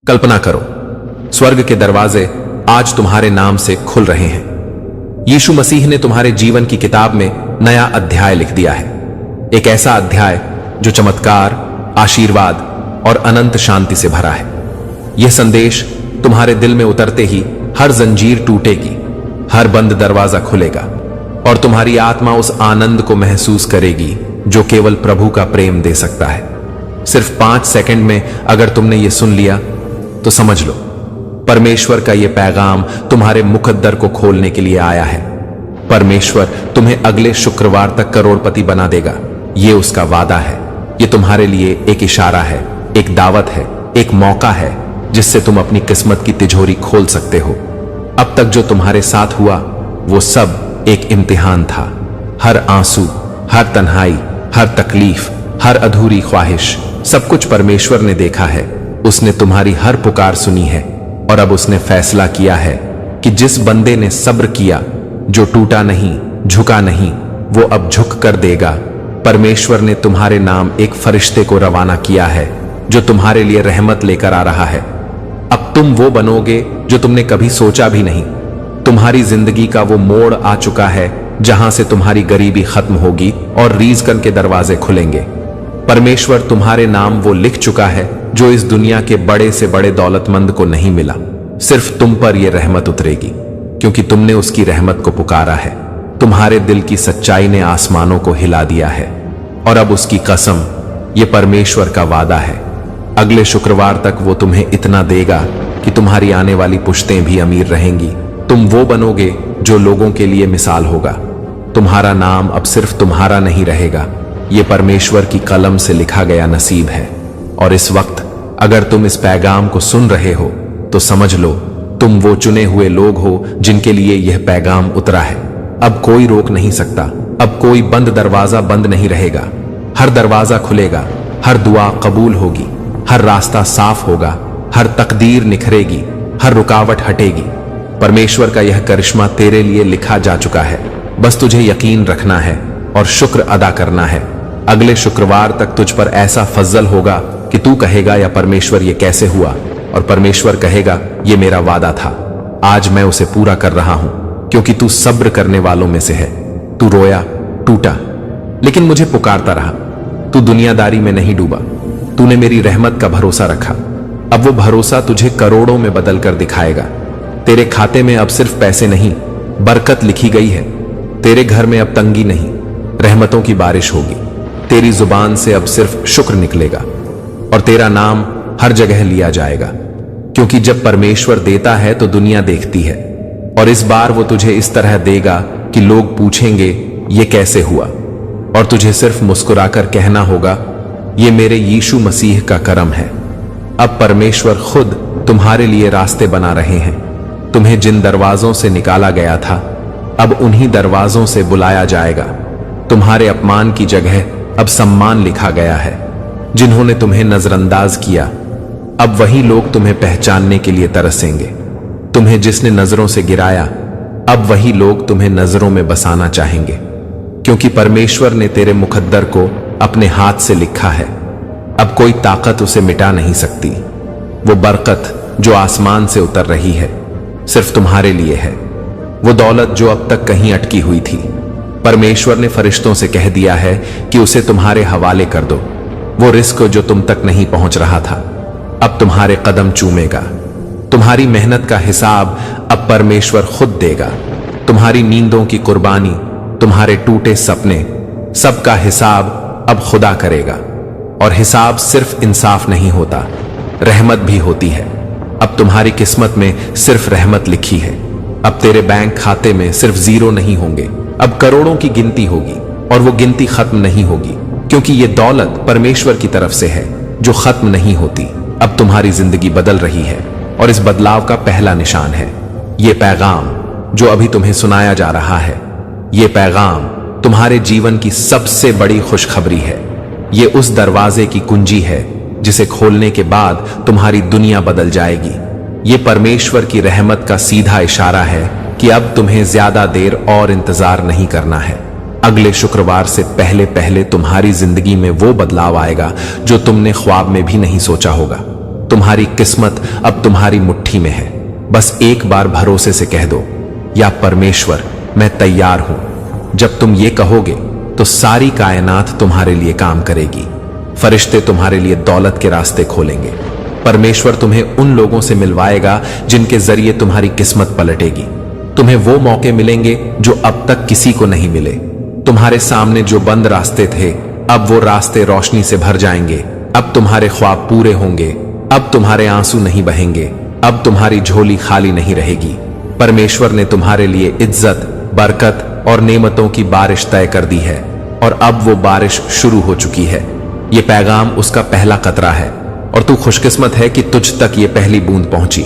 कल्पना करो, स्वर्ग के दरवाजे आज तुम्हारे नाम से खुल रहे हैं। यीशु मसीह ने तुम्हारे जीवन की किताब में नया अध्याय लिख दिया है। एक ऐसा अध्याय जो चमत्कार, आशीर्वाद और अनंत शांति से भरा है। यह संदेश तुम्हारे दिल में उतरते ही हर जंजीर टूटेगी, हर बंद दरवाजा खुलेगा और तुम्हारी आत्मा उस आनंद को महसूस करेगी जो केवल प्रभु का प्रेम दे सकता है। सिर्फ 5 सेकंड में अगर तुमने ये सुन लिया तो समझ लो, परमेश्वर का यह पैगाम तुम्हारे मुकद्दर को खोलने के लिए आया है। परमेश्वर तुम्हें अगले शुक्रवार तक करोड़पति बना देगा, यह उसका वादा है। यह तुम्हारे लिए एक इशारा है, एक दावत है, एक मौका है जिससे तुम अपनी किस्मत की तिजोरी खोल सकते हो। अब तक जो तुम्हारे साथ हुआ वो सब एक इम्तिहान था। हर आंसू, हर तन्हाई, हर तकलीफ, हर अधूरी ख्वाहिश, सब कुछ परमेश्वर ने देखा है। उसने तुम्हारी हर पुकार सुनी है और अब उसने फैसला किया है कि जिस बंदे ने सब्र किया, जो टूटा नहीं, झुका नहीं, वो अब झुक कर देगा। परमेश्वर ने तुम्हारे नाम एक फरिश्ते को रवाना किया है जो तुम्हारे लिए रहमत लेकर आ रहा है। अब तुम वो बनोगे जो तुमने कभी सोचा भी नहीं। तुम्हारी जिंदगी का वो मोड़ आ चुका है जहां से तुम्हारी गरीबी खत्म होगी और रिज़्क़ के दरवाजे खुलेंगे। परमेश्वर तुम्हारे नाम वो लिख चुका है जो इस दुनिया के बड़े से बड़े दौलतमंद को नहीं मिला। सिर्फ तुम पर यह रहमत उतरेगी क्योंकि तुमने उसकी रहमत को पुकारा है। तुम्हारे दिल की सच्चाई ने आसमानों को हिला दिया है और अब उसकी कसम, यह परमेश्वर का वादा है, अगले शुक्रवार तक वो तुम्हें इतना देगा कि तुम्हारी आने वाली पुश्तें भी अमीर रहेंगी। तुम वो बनोगे जो लोगों के लिए मिसाल होगा। तुम्हारा नाम अब सिर्फ तुम्हारा नहीं रहेगा, ये परमेश्वर की कलम से लिखा गया नसीब है। और इस वक्त अगर तुम इस पैगाम को सुन रहे हो तो समझ लो, तुम वो चुने हुए लोग हो जिनके लिए यह पैगाम उतरा है। अब कोई रोक नहीं सकता, अब कोई बंद दरवाजा बंद नहीं रहेगा। हर दरवाजा खुलेगा, हर दुआ कबूल होगी, हर रास्ता साफ होगा, हर तकदीर निखरेगी, हर रुकावट हटेगी। परमेश्वर का यह करिश्मा तेरे लिए लिखा जा चुका है। बस तुझे यकीन रखना है और शुक्र अदा करना है। अगले शुक्रवार तक तुझ पर ऐसा फजल होगा कि तू कहेगा, या परमेश्वर ये कैसे हुआ? और परमेश्वर कहेगा, ये मेरा वादा था, आज मैं उसे पूरा कर रहा हूं क्योंकि तू सब्र करने वालों में से है। तू रोया, टूटा, लेकिन मुझे पुकारता रहा। तू दुनियादारी में नहीं डूबा, तूने मेरी रहमत का भरोसा रखा। अब वो भरोसा तुझे करोड़ों में बदल कर दिखाएगा। तेरे खाते में अब सिर्फ पैसे नहीं, बरकत लिखी गई है। तेरे घर में अब तंगी नहीं, रहमतों की बारिश होगी। तेरी जुबान से अब सिर्फ शुक्र निकलेगा और तेरा नाम हर जगह लिया जाएगा, क्योंकि जब परमेश्वर देता है तो दुनिया देखती है। और इस बार वो तुझे इस तरह देगा कि लोग पूछेंगे, ये कैसे हुआ? और तुझे सिर्फ मुस्कुराकर कहना होगा, ये मेरे यीशु मसीह का करम है। अब परमेश्वर खुद तुम्हारे लिए रास्ते बना रहे हैं। तुम्हें जिन दरवाजों से निकाला गया था, अब उन्हीं दरवाजों से बुलाया जाएगा। तुम्हारे अपमान की जगह अब सम्मान लिखा गया है। जिन्होंने तुम्हें नजरअंदाज किया, अब वही लोग तुम्हें पहचानने के लिए तरसेंगे। तुम्हें जिसने नजरों से गिराया, अब वही लोग तुम्हें नजरों में बसाना चाहेंगे, क्योंकि परमेश्वर ने तेरे मुकद्दर को अपने हाथ से लिखा है। अब कोई ताकत उसे मिटा नहीं सकती। वो बरकत जो आसमान से उतर रही है, सिर्फ तुम्हारे लिए है। वो दौलत जो अब तक कहीं अटकी हुई थी, परमेश्वर ने फरिश्तों से कह दिया है कि उसे तुम्हारे हवाले कर दो। वो रिस्क जो तुम तक नहीं पहुंच रहा था, अब तुम्हारे कदम चूमेगा। तुम्हारी मेहनत का हिसाब अब परमेश्वर खुद देगा। तुम्हारी नींदों की कुर्बानी, तुम्हारे टूटे सपने, सबका हिसाब अब खुदा करेगा। और हिसाब सिर्फ इंसाफ नहीं होता, रहमत भी होती है। अब तुम्हारी किस्मत में सिर्फ रहमत लिखी है। अब तेरे बैंक खाते में सिर्फ 0 नहीं होंगे, अब करोड़ों की गिनती होगी। और वो गिनती खत्म नहीं होगी, क्योंकि ये दौलत परमेश्वर की तरफ से है जो खत्म नहीं होती। अब तुम्हारी जिंदगी बदल रही है और इस बदलाव का पहला निशान है ये पैगाम जो अभी तुम्हें सुनाया जा रहा है। ये पैगाम तुम्हारे जीवन की सबसे बड़ी खुशखबरी है। ये उस दरवाजे की कुंजी है जिसे खोलने के बाद तुम्हारी दुनिया बदल जाएगी। ये परमेश्वर की रहमत का सीधा इशारा है कि अब तुम्हें ज्यादा देर और इंतजार नहीं करना है। अगले शुक्रवार से पहले पहले तुम्हारी जिंदगी में वो बदलाव आएगा जो तुमने ख्वाब में भी नहीं सोचा होगा। तुम्हारी किस्मत अब तुम्हारी मुट्ठी में है। बस एक बार भरोसे से कह दो, या परमेश्वर मैं तैयार हूं। जब तुम ये कहोगे तो सारी कायनात तुम्हारे लिए काम करेगी। फरिश्ते तुम्हारे लिए दौलत के रास्ते खोलेंगे। परमेश्वर तुम्हें उन लोगों से मिलवाएगा जिनके जरिए तुम्हारी किस्मत पलटेगी। तुम्हें वो मौके मिलेंगे जो अब तक किसी को नहीं मिले। तुम्हारे सामने जो बंद रास्ते थे, अब वो रास्ते रोशनी से भर जाएंगे। अब तुम्हारे ख्वाब पूरे होंगे। अब तुम्हारे आंसू नहीं बहेंगे। अब तुम्हारी झोली खाली नहीं रहेगी। परमेश्वर ने तुम्हारे लिए इज्जत, बरकत और नेमतों की बारिश तय कर दी है और अब वो बारिश शुरू हो चुकी है। ये पैगाम उसका पहला कतरा है और तू खुशकिस्मत है कि तुझ तक ये पहली बूंद पहुंची,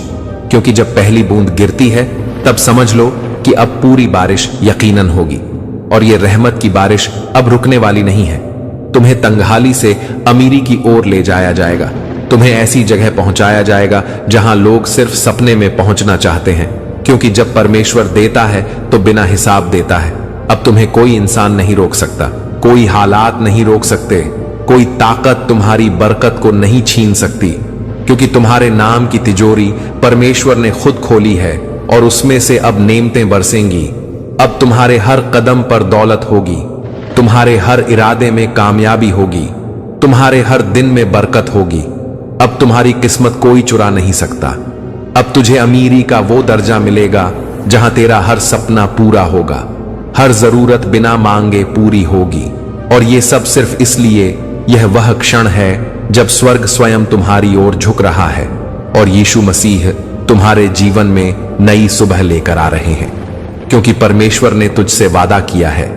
क्योंकि जब पहली बूंद गिरती है तब समझ लो कि अब पूरी बारिश यकीनन होगी। और ये रहमत की बारिश अब रुकने वाली नहीं है। तुम्हें तंगहाली से अमीरी की ओर ले जाया जाएगा। तुम्हें ऐसी जगह पहुंचाया जाएगा जहां लोग सिर्फ सपने में पहुंचना चाहते हैं, क्योंकि जब परमेश्वर देता है तो बिना हिसाब देता है। अब तुम्हें कोई इंसान नहीं रोक सकता, कोई हालात नहीं रोक सकते, कोई ताकत तुम्हारी बरकत को नहीं छीन सकती, क्योंकि तुम्हारे नाम की तिजोरी परमेश्वर ने खुद खोली है और उसमें से अब नेमतें बरसेंगी। अब तुम्हारे हर कदम पर दौलत होगी, तुम्हारे हर इरादे में कामयाबी होगी, तुम्हारे हर दिन में बरकत होगी। अब तुम्हारी किस्मत कोई चुरा नहीं सकता। अब तुझे अमीरी का वो दर्जा मिलेगा जहां तेरा हर सपना पूरा होगा, हर जरूरत बिना मांगे पूरी होगी। और ये सब सिर्फ इसलिए, यह वह क्षण है जब स्वर्ग स्वयं तुम्हारी ओर झुक रहा है और यीशु मसीह तुम्हारे जीवन में नई सुबह लेकर आ रहे हैं, क्योंकि परमेश्वर ने तुझसे वादा किया है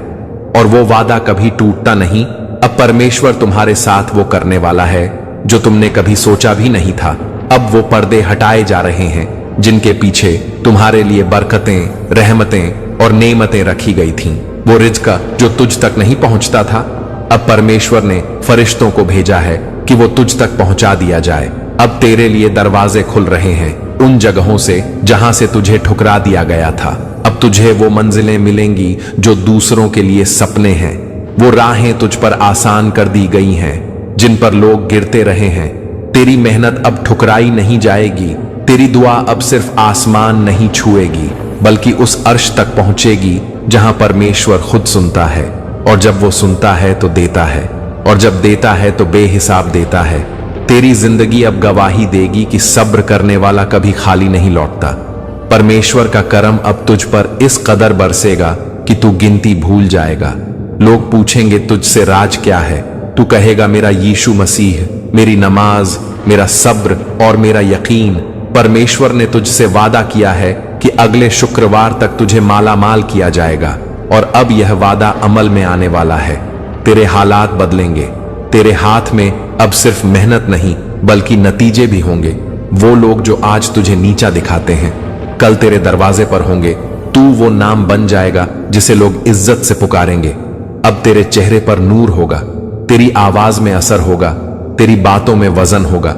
और वो वादा कभी टूटता नहीं। अब परमेश्वर तुम्हारे साथ वो करने वाला है जो तुमने कभी सोचा भी नहीं था। अब वो पर्दे हटाए जा रहे हैं जिनके पीछे तुम्हारे लिए बरकतें, रहमतें और नेमतें रखी गई थीं। वो रिज़्क जो तुझ तक नहीं पहुंचता था, अब परमेश्वर ने फरिश्तों को भेजा है कि वो तुझ तक पहुंचा दिया जाए। अब तेरे लिए दरवाजे खुल रहे हैं उन जगहों से जहां से तुझे ठुकरा दिया गया था। अब तुझे वो मंजिलें मिलेंगी जो दूसरों के लिए सपने हैं। वो राहें तुझ पर आसान कर दी गई हैं जिन पर लोग गिरते रहे हैं। तेरी मेहनत अब ठुकराई नहीं जाएगी। तेरी दुआ अब सिर्फ आसमान नहीं छुएगी, बल्कि उस अर्श तक पहुंचेगी जहां परमेश्वर खुद सुनता है। और जब वो सुनता है तो देता है, और जब देता है तो बेहिसाब देता है। तेरी जिंदगी अब गवाही देगी कि सब्र करने वाला कभी खाली नहीं लौटता। परमेश्वर का करम अब तुझ पर इस कदर बरसेगा कि तू गिनती भूल जाएगा। लोग पूछेंगे तुझसे राज क्या है, तू कहेगा मेरा यीशु मसीह, मेरी नमाज, मेरा सब्र और मेरा यकीन। परमेश्वर ने तुझसे वादा किया है कि अगले शुक्रवार तक तुझे माला माल किया जाएगा, और अब यह वादा अमल में आने वाला है। तेरे हालात बदलेंगे। तेरे हाथ में अब सिर्फ मेहनत नहीं बल्कि नतीजे भी होंगे। वो लोग जो आज तुझे नीचा दिखाते हैं, कल तेरे दरवाजे पर होंगे। तू वो नाम बन जाएगा जिसे लोग इज्जत से पुकारेंगे। अब तेरे चेहरे पर नूर होगा, तेरी आवाज में असर होगा, तेरी बातों में वजन होगा,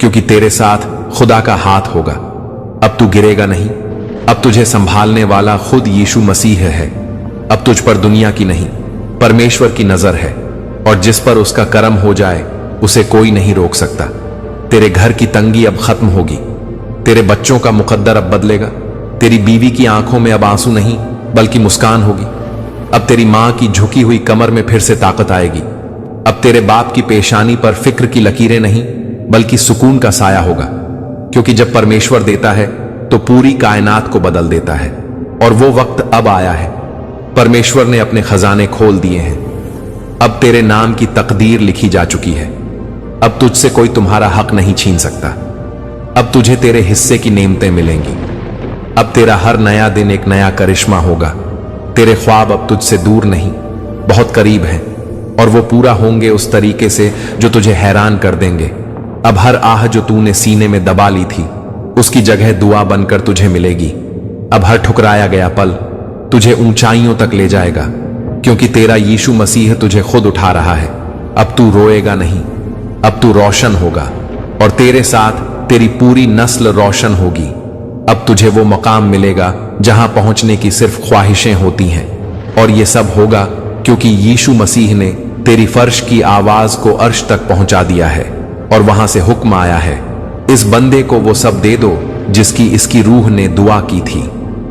क्योंकि तेरे साथ खुदा का हाथ होगा। अब तू गिरेगा नहीं। अब तुझे संभालने वाला खुद यीशु मसीह है। अब तुझ पर दुनिया की नहीं, परमेश्वर की नजर है, और जिस पर उसका करम हो जाए उसे कोई नहीं रोक सकता। तेरे घर की तंगी अब खत्म होगी। तेरे बच्चों का मुकद्दर अब बदलेगा। तेरी बीवी की आंखों में अब आंसू नहीं बल्कि मुस्कान होगी। अब तेरी मां की झुकी हुई कमर में फिर से ताकत आएगी। अब तेरे बाप की पेशानी पर फिक्र की लकीरें नहीं बल्कि सुकून का साया होगा, क्योंकि जब परमेश्वर देता है तो पूरी कायनात को बदल देता है। और वो वक्त अब आया है। परमेश्वर ने अपने खजाने खोल दिए हैं। अब तेरे नाम की तकदीर लिखी जा चुकी है। अब तुझसे कोई तुम्हारा हक नहीं छीन सकता। अब तुझे तेरे हिस्से की नेमतें मिलेंगी। अब तेरा हर नया दिन एक नया करिश्मा होगा। तेरे ख्वाब अब तुझसे दूर नहीं, बहुत करीब हैं, और वो पूरा होंगे उस तरीके से जो तुझे हैरान कर देंगे। अब हर आह जो तूने सीने में दबा ली थी, उसकी जगह दुआ बनकर तुझे मिलेगी। अब हर ठुकराया गया पल तुझे ऊंचाइयों तक ले जाएगा, क्योंकि तेरा यीशु मसीह तुझे खुद उठा रहा है। अब तू रोएगा नहीं, अब तू रोशन होगा, और तेरे साथ तेरी पूरी नस्ल रोशन होगी। अब तुझे वो मकाम मिलेगा जहां पहुंचने की सिर्फ ख्वाहिशें होती हैं, और ये सब होगा क्योंकि यीशु मसीह ने तेरी फर्श की आवाज को अर्श तक पहुंचा दिया है, और वहां से हुक्म आया है, इस बंदे को वो सब दे दो जिसकी इसकी रूह ने दुआ की थी।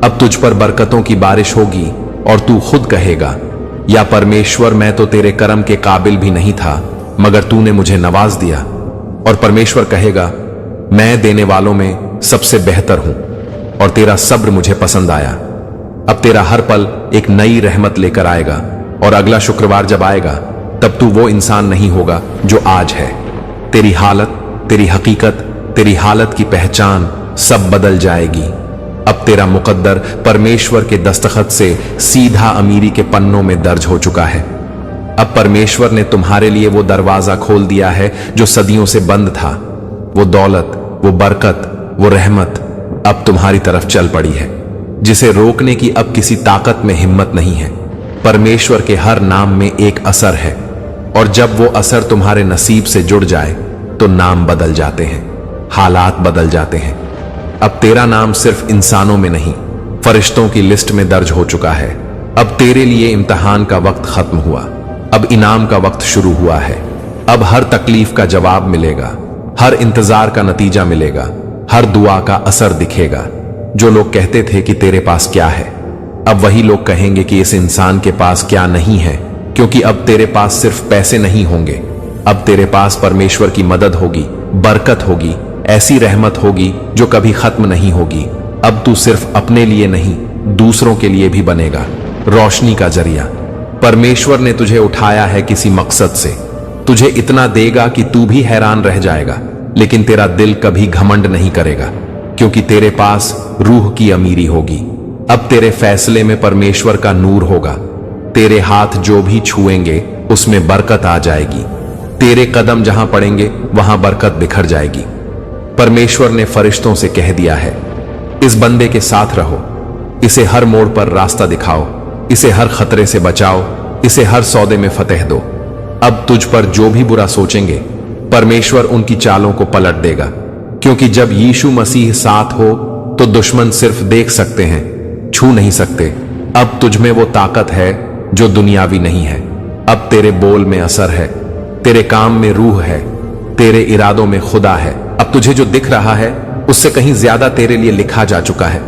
अब तुझ पर बरकतों की बारिश होगी और तू खुद कहेगा, या परमेश्वर, मैं तो तेरे करम के काबिल भी नहीं था, मगर तूने मुझे नवाज दिया। और परमेश्वर कहेगा, मैं देने वालों में सबसे बेहतर हूं और तेरा सब्र मुझे पसंद आया। अब तेरा हर पल एक नई रहमत लेकर आएगा और अगला शुक्रवार जब आएगा तब तू वो इंसान नहीं होगा जो आज है। तेरी हालत, तेरी हकीकत, तेरी हालत की पहचान सब बदल जाएगी। अब तेरा मुकद्दर परमेश्वर के दस्तखत से सीधा अमीरी के पन्नों में दर्ज हो चुका है। अब परमेश्वर ने तुम्हारे लिए वो दरवाजा खोल दिया है जो सदियों से बंद था। वो दौलत, वो बरकत, वो रहमत अब तुम्हारी तरफ चल पड़ी है, जिसे रोकने की अब किसी ताकत में हिम्मत नहीं है। परमेश्वर के हर नाम में एक असर है और जब वो असर तुम्हारे नसीब से जुड़ जाए तो नाम बदल जाते हैं, हालात बदल जाते हैं। अब तेरा नाम सिर्फ इंसानों में नहीं, फरिश्तों की लिस्ट में दर्ज हो चुका है। अब तेरे लिए इम्तिहान का वक्त खत्म हुआ, अब इनाम का वक्त शुरू हुआ है। अब हर तकलीफ का जवाब मिलेगा, हर इंतजार का नतीजा मिलेगा, हर दुआ का असर दिखेगा। जो लोग कहते थे कि तेरे पास क्या है, अब वही लोग कहेंगे कि इस इंसान के पास क्या नहीं है, क्योंकि अब तेरे पास सिर्फ पैसे नहीं होंगे, अब तेरे पास परमेश्वर की मदद होगी, बरकत होगी, ऐसी रहमत होगी जो कभी खत्म नहीं होगी। अब तू सिर्फ अपने लिए नहीं, दूसरों के लिए भी बनेगा रोशनी का जरिया। परमेश्वर ने तुझे उठाया है किसी मकसद से, तुझे इतना देगा कि तू भी हैरान रह जाएगा, लेकिन तेरा दिल कभी घमंड नहीं करेगा, क्योंकि तेरे पास रूह की अमीरी होगी। अब तेरे फैसले में परमेश्वर का नूर होगा, तेरे हाथ जो भी छुएंगे उसमें बरकत आ जाएगी, तेरे कदम जहां पड़ेंगे वहां बरकत बिखर जाएगी। परमेश्वर ने फरिश्तों से कह दिया है, इस बंदे के साथ रहो, इसे हर मोड़ पर रास्ता दिखाओ, इसे हर खतरे से बचाओ, इसे हर सौदे में फतेह दो। अब तुझ पर जो भी बुरा सोचेंगे परमेश्वर उनकी चालों को पलट देगा, क्योंकि जब यीशु मसीह साथ हो तो दुश्मन सिर्फ देख सकते हैं, छू नहीं सकते। अब तुझ में वो ताकत है जो दुनियावी नहीं है। अब तेरे बोल में असर है, तेरे काम में रूह है, तेरे इरादों में खुदा है। अब तुझे जो दिख रहा है उससे कहीं ज्यादा तेरे लिए लिखा जा चुका है।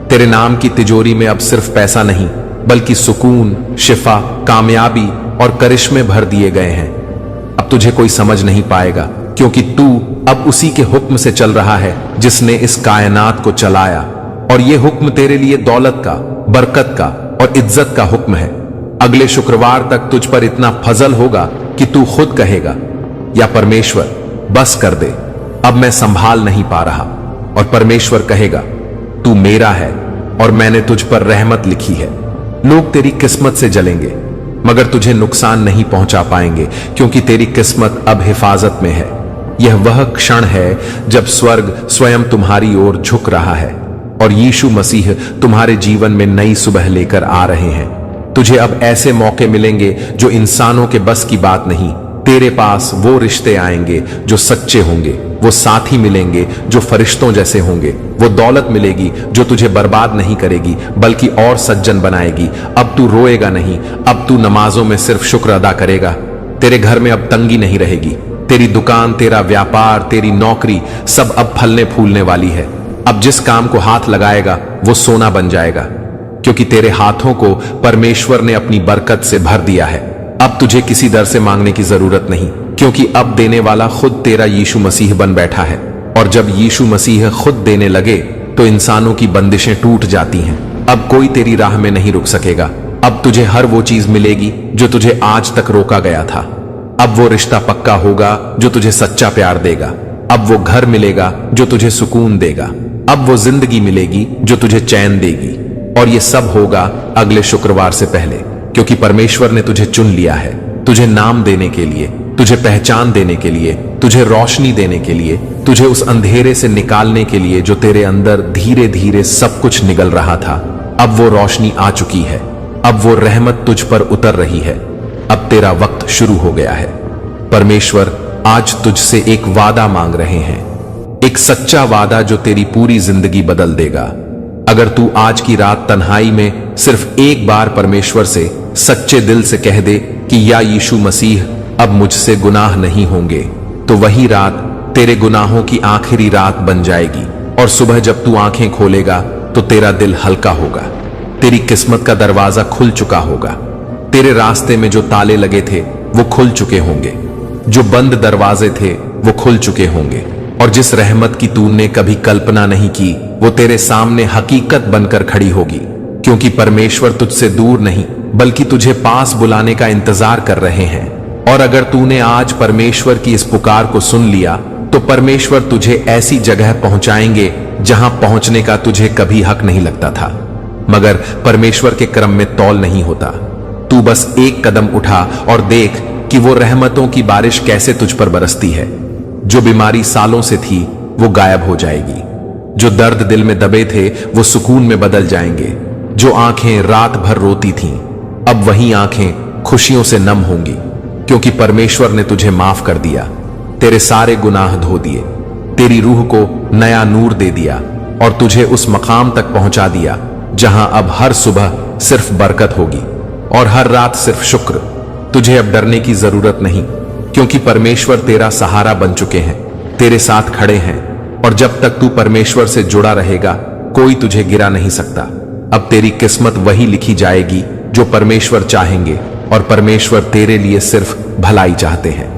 तेरे नाम की तिजोरी में अब सिर्फ पैसा नहीं, बल्कि सुकून, शिफा, कामयाबी और करिश्मे भर दिए गए हैं। अब तुझे कोई समझ नहीं पाएगा, क्योंकि तू अब उसी के हुक्म से चल रहा है जिसने इस कायनात को चलाया, और ये हुक्म तेरे लिए दौलत का, बरकत का और इज्जत का हुक्म है। अगले शुक्रवार तक तुझ पर इतना फजल होगा कि तू खुद कहेगा, या परमेश्वर बस कर दे, अब मैं संभाल नहीं पा रहा। और परमेश्वर कहेगा, तू मेरा है और मैंने तुझ पर रहमत लिखी है। लोग तेरी किस्मत से जलेंगे मगर तुझे नुकसान नहीं पहुंचा पाएंगे, क्योंकि तेरी किस्मत अब हिफाजत में है। यह वह क्षण है जब स्वर्ग स्वयं तुम्हारी ओर झुक रहा है और यीशु मसीह तुम्हारे जीवन में नई सुबह लेकर आ रहे हैं। तुझे अब ऐसे मौके मिलेंगे जो इंसानों के बस की बात नहीं। तेरे पास वो रिश्ते आएंगे जो सच्चे होंगे, वो साथी मिलेंगे जो फरिश्तों जैसे होंगे, वो दौलत मिलेगी जो तुझे बर्बाद नहीं करेगी बल्कि और सज्जन बनाएगी। अब तू रोएगा नहीं, अब तू नमाजों में सिर्फ शुक्र अदा करेगा। तेरे घर में अब तंगी नहीं रहेगी, तेरी दुकान, तेरा व्यापार, तेरी नौकरी सब अब फलने फूलने वाली है। अब जिस काम को हाथ लगाएगा वो सोना बन जाएगा, क्योंकि तेरे हाथों को परमेश्वर ने अपनी बरकत से भर दिया है। अब तुझे किसी दर से मांगने की जरूरत नहीं, क्योंकि अब देने वाला खुद तेरा यीशु मसीह बन बैठा है। और जब यीशु मसीह खुद देने लगे तो इंसानों की बंदिशें टूट जाती हैं। अब कोई तेरी राह में नहीं रुक सकेगा। अब तुझे हर वो चीज मिलेगी जो तुझे आज तक रोका गया था। अब वो रिश्ता पक्का होगा जो तुझे सच्चा प्यार देगा। अब वो घर मिलेगा जो तुझे सुकून देगा। अब वो जिंदगी मिलेगी जो तुझे चैन देगी। और ये सब होगा अगले शुक्रवार से पहले, क्योंकि परमेश्वर ने तुझे चुन लिया है, तुझे नाम देने के लिए, तुझे पहचान देने के लिए, तुझे रोशनी देने के लिए, तुझे उस अंधेरे से निकालने के लिए जो तेरे अंदर धीरे धीरे सब कुछ निगल रहा था। अब वो रोशनी आ चुकी है, अब वो रहमत तुझ पर उतर रही है। अब तेरा वक्त शुरू हो गया है। परमेश्वर आज तुझसे एक वादा मांग रहे हैं, एक सच्चा वादा जो तेरी पूरी जिंदगी बदल देगा। अगर तू आज की रात तन्हाई में सिर्फ एक बार परमेश्वर से सच्चे दिल से कह दे कि या यीशु मसीह अब मुझसे गुनाह नहीं होंगे, तो वही रात तेरे गुनाहों की आखिरी रात बन जाएगी और सुबह जब तू आंखें खोलेगा तो तेरा दिल हल्का होगा। तेरी किस्मत का दरवाजा खुल चुका होगा। तेरे रास्ते में जो ताले लगे थे वो खुल चुके होंगे, जो बंद दरवाजे थे वो खुल चुके होंगे, और जिस रहमत की तूने कभी कल्पना नहीं की वो तेरे सामने हकीकत बनकर खड़ी होगी। क्योंकि परमेश्वर तुझसे दूर नहीं बल्कि तुझे पास बुलाने का इंतजार कर रहे हैं। और अगर तूने आज परमेश्वर की इस पुकार को सुन लिया तो परमेश्वर तुझे ऐसी जगह पहुंचाएंगे जहां पहुंचने का तुझे कभी हक नहीं लगता था। मगर परमेश्वर के क्रम में तौल नहीं होता। तू बस एक कदम उठा और देख कि वो रहमतों की बारिश कैसे तुझ पर बरसती है। जो बीमारी सालों से थी वो गायब हो जाएगी। जो दर्द दिल में दबे थे वो सुकून में बदल जाएंगे। जो आंखें रात भर रोती थीं अब वही आंखें खुशियों से नम होंगी, क्योंकि परमेश्वर ने तुझे माफ कर दिया, तेरे सारे गुनाह धो दिए, तेरी रूह को नया नूर दे दिया और तुझे उस मकाम तक पहुंचा दिया जहां अब हर सुबह सिर्फ बरकत होगी और हर रात सिर्फ शुक्र। तुझे अब डरने की जरूरत नहीं, क्योंकि परमेश्वर तेरा सहारा बन चुके हैं, तेरे साथ खड़े हैं। और जब तक तू परमेश्वर से जुड़ा रहेगा कोई तुझे गिरा नहीं सकता। अब तेरी किस्मत वही लिखी जाएगी जो परमेश्वर चाहेंगे, और परमेश्वर तेरे लिए सिर्फ भलाई चाहते हैं।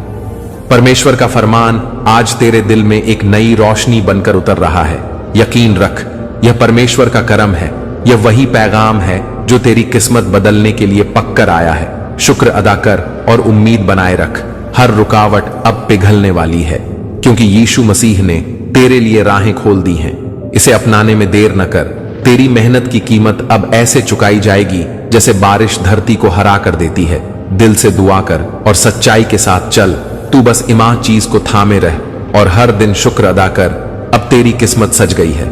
परमेश्वर का फरमान आज तेरे दिल में एक नई रोशनी बनकर उतर रहा है। यकीन रख, यह परमेश्वर का करम है। यह वही पैगाम है जो तेरी किस्मत बदलने के लिए पककर आया है। शुक्र अदा कर और उम्मीद बनाए रख। हर रुकावट अब पिघलने वाली है, क्योंकि यीशु मसीह ने तेरे लिए राहें खोल दी हैं। इसे अपनाने में देर न कर। तेरी मेहनत की कीमत अब ऐसे चुकाई जाएगी जैसे बारिश धरती को हरा कर देती है। दिल से दुआ कर और सच्चाई के साथ चल। तू बस ईमान चीज को थामे रह और हर दिन शुक्र अदा कर। अब तेरी किस्मत सज गई है।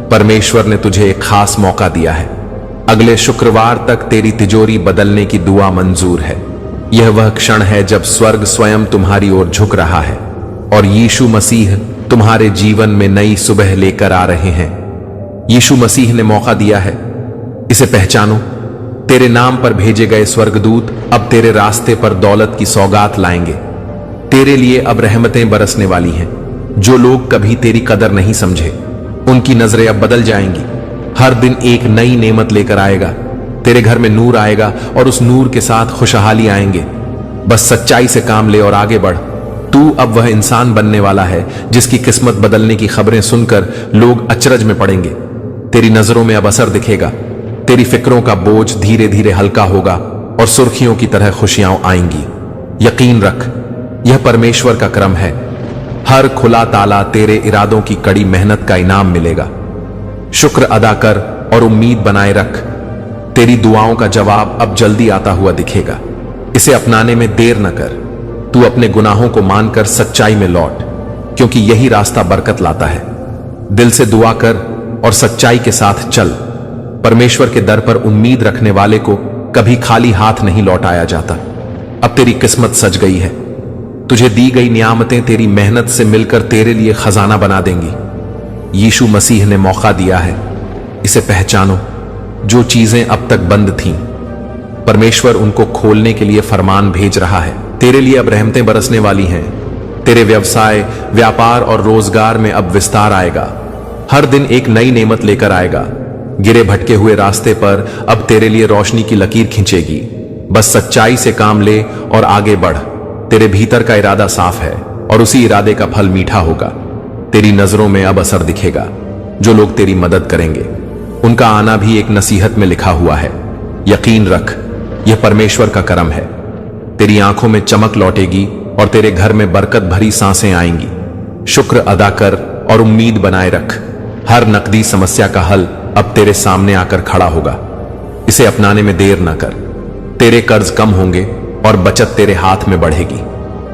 परमेश्वर ने तुझे एक खास मौका दिया है। अगले शुक्रवार तक तेरी तिजोरी बदलने की दुआ मंजूर है। यह वह क्षण है जब स्वर्ग स्वयं तुम्हारी ओर झुक रहा है और यीशु मसीह तुम्हारे जीवन में नई सुबह लेकर आ रहे हैं। यीशु मसीह ने मौका दिया है, इसे पहचानो। तेरे नाम पर भेजे गए स्वर्गदूत अब तेरे रास्ते पर दौलत की सौगात लाएंगे। तेरे लिए अब रहमतें बरसने वाली हैं। जो लोग कभी तेरी कदर नहीं समझे उनकी नजरें अब बदल जाएंगी। हर दिन एक नई नेमत लेकर आएगा। तेरे घर में नूर आएगा और उस नूर के साथ खुशहाली आएंगे। बस सच्चाई से काम ले और आगे बढ़। तू अब वह इंसान बनने वाला है जिसकी किस्मत बदलने की खबरें सुनकर लोग अचरज में पड़ेंगे। तेरी नजरों में अब असर दिखेगा। तेरी फिक्रों का बोझ धीरे धीरे हल्का होगा और सुर्खियों की तरह खुशियां आएंगी। यकीन रख, यह परमेश्वर का क्रम है। हर खुला ताला तेरे इरादों की कड़ी मेहनत का इनाम मिलेगा। शुक्र अदा कर और उम्मीद बनाए रख। तेरी दुआओं का जवाब अब जल्दी आता हुआ दिखेगा। इसे अपनाने में देर न कर। तू अपने गुनाहों को मानकर सच्चाई में लौट, क्योंकि यही रास्ता बरकत लाता है। दिल से दुआ कर और सच्चाई के साथ चल। परमेश्वर के दर पर उम्मीद रखने वाले को कभी खाली हाथ नहीं लौटाया जाता। अब तेरी किस्मत सज गई है। तुझे दी गई नियामतें तेरी मेहनत से मिलकर तेरे लिए खजाना बना देंगी। यीशु मसीह ने मौका दिया है, इसे पहचानो। जो चीजें अब तक बंद थीं, परमेश्वर उनको खोलने के लिए फरमान भेज रहा है। तेरे लिए अब रहमतें बरसने वाली हैं। तेरे व्यवसाय, व्यापार और रोजगार में अब विस्तार आएगा। हर दिन एक नई नेमत लेकर आएगा। गिरे भटके हुए रास्ते पर अब तेरे लिए रोशनी की लकीर खींचेगी। बस सच्चाई से काम ले और आगे बढ़। तेरे भीतर का इरादा साफ है और उसी इरादे का फल मीठा होगा। तेरी नजरों में अब असर दिखेगा। जो लोग तेरी मदद करेंगे उनका आना भी एक नसीहत में लिखा हुआ है। यकीन रख, यह परमेश्वर का करम है। तेरी आंखों में चमक लौटेगी और तेरे घर में बरकत भरी सांसें आएंगी। शुक्र अदा कर और उम्मीद बनाए रख। हर नकदी समस्या का हल अब तेरे सामने आकर खड़ा होगा। इसे अपनाने में देर न कर। तेरे कर्ज कम होंगे और बचत तेरे हाथ में बढ़ेगी।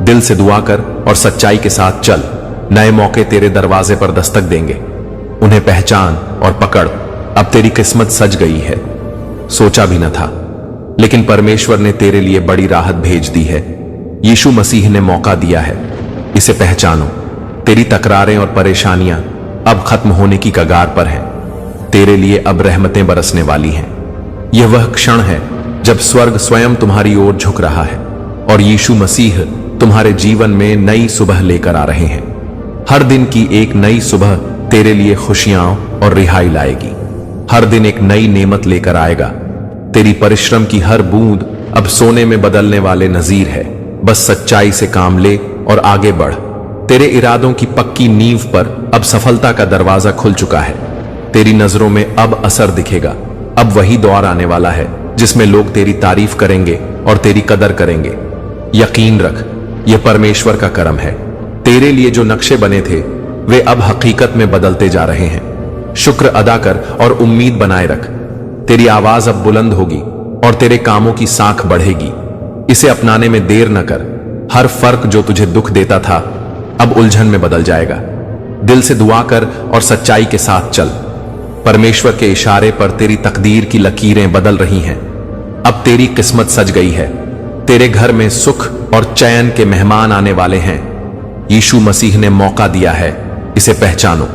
दिल से दुआ कर और सच्चाई के साथ चल। नए मौके तेरे दरवाजे पर दस्तक देंगे। उन्हें पहचान और पकड़। अब तेरी किस्मत सज गई है। सोचा भी न था, लेकिन परमेश्वर ने तेरे लिए बड़ी राहत भेज दी है। यीशु मसीह ने मौका दिया है, इसे पहचानो। तेरी तकरारें और परेशानियां अब खत्म होने की कगार पर हैं। तेरे लिए अब रहमतें बरसने वाली हैं। यह वह क्षण है जब स्वर्ग स्वयं तुम्हारी ओर झुक रहा है और यीशु मसीह तुम्हारे जीवन में नई सुबह लेकर आ रहे हैं। हर दिन की एक नई सुबह तेरे लिए खुशियां और रिहाई लाएगी। हर दिन एक नई नेमत लेकर आएगा। तेरी परिश्रम की हर बूंद अब सोने में बदलने वाले नजीर है। बस सच्चाई से काम ले और आगे बढ़। तेरे इरादों की पक्की नींव पर अब सफलता का दरवाजा खुल चुका है। तेरी नजरों में अब असर दिखेगा। अब वही दौर आने वाला है जिसमें लोग तेरी तारीफ करेंगे और तेरी कदर करेंगे। यकीन रख, यह परमेश्वर का करम है। तेरे लिए जो नक्शे बने थे वे अब हकीकत में बदलते जा रहे हैं। शुक्र अदा कर और उम्मीद बनाए रख। तेरी आवाज अब बुलंद होगी और तेरे कामों की साख बढ़ेगी। इसे अपनाने में देर न कर। हर फर्क जो तुझे दुख देता था अब उलझन में बदल जाएगा। दिल से दुआ कर और सच्चाई के साथ चल। परमेश्वर के इशारे पर तेरी तकदीर की लकीरें बदल रही हैं। अब तेरी किस्मत सज गई है। तेरे घर में सुख और चैन के मेहमान आने वाले हैं। यीशु मसीह ने मौका दिया है, इसे पहचानो।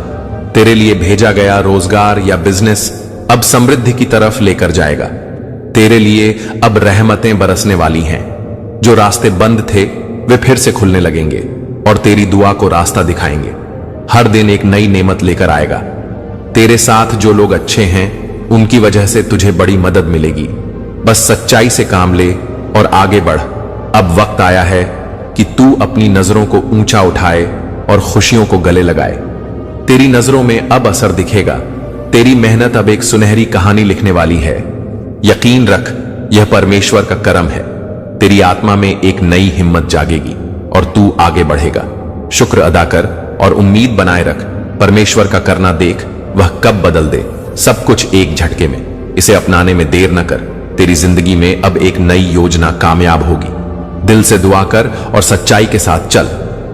तेरे लिए भेजा गया रोजगार या बिजनेस अब समृद्धि की तरफ लेकर जाएगा। तेरे लिए अब रहमतें बरसने वाली हैं। जो रास्ते बंद थे वे फिर से खुलने लगेंगे और तेरी दुआ को रास्ता दिखाएंगे। हर दिन एक नई नेमत लेकर आएगा। तेरे साथ जो लोग अच्छे हैं उनकी वजह से तुझे बड़ी मदद मिलेगी। बस सच्चाई से काम ले और आगे बढ़। अब वक्त आया है कि तू अपनी नजरों को ऊंचा उठाए और खुशियों को गले लगाए। तेरी नजरों में अब असर दिखेगा। तेरी मेहनत अब एक सुनहरी कहानी लिखने वाली है। यकीन रख, यह परमेश्वर का करम है। तेरी आत्मा में एक नई हिम्मत जागेगी और तू आगे बढ़ेगा। शुक्र अदा कर और उम्मीद बनाए रख। परमेश्वर का करना देख, वह कब बदल दे सब कुछ एक झटके में। इसे अपनाने में देर न कर। तेरी जिंदगी में अब एक नई योजना कामयाब होगी। दिल से दुआ कर और सच्चाई के साथ चल।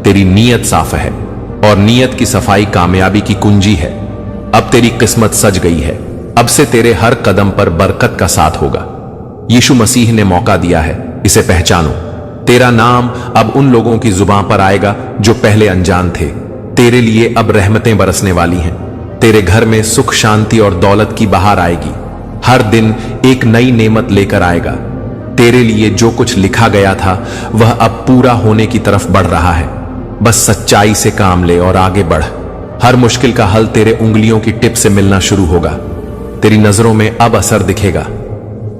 तेरी नीयत साफ है और नीयत की सफाई कामयाबी की कुंजी है। अब तेरी किस्मत सज गई है। अब से तेरे हर कदम पर बरकत का साथ होगा। यीशु मसीह ने मौका दिया है, इसे पहचानो। तेरा नाम अब उन लोगों की जुबान पर आएगा जो पहले अनजान थे। तेरे लिए अब रहमतें बरसने वाली हैं। तेरे घर में सुख, शांति और दौलत की बहार आएगी। हर दिन एक नई नेमत लेकर आएगा। तेरे लिए जो कुछ लिखा गया था वह अब पूरा होने की तरफ बढ़ रहा है। बस सच्चाई से काम ले और आगे बढ़। हर मुश्किल का हल तेरे उंगलियों की टिप से मिलना शुरू होगा। तेरी नजरों में अब असर दिखेगा।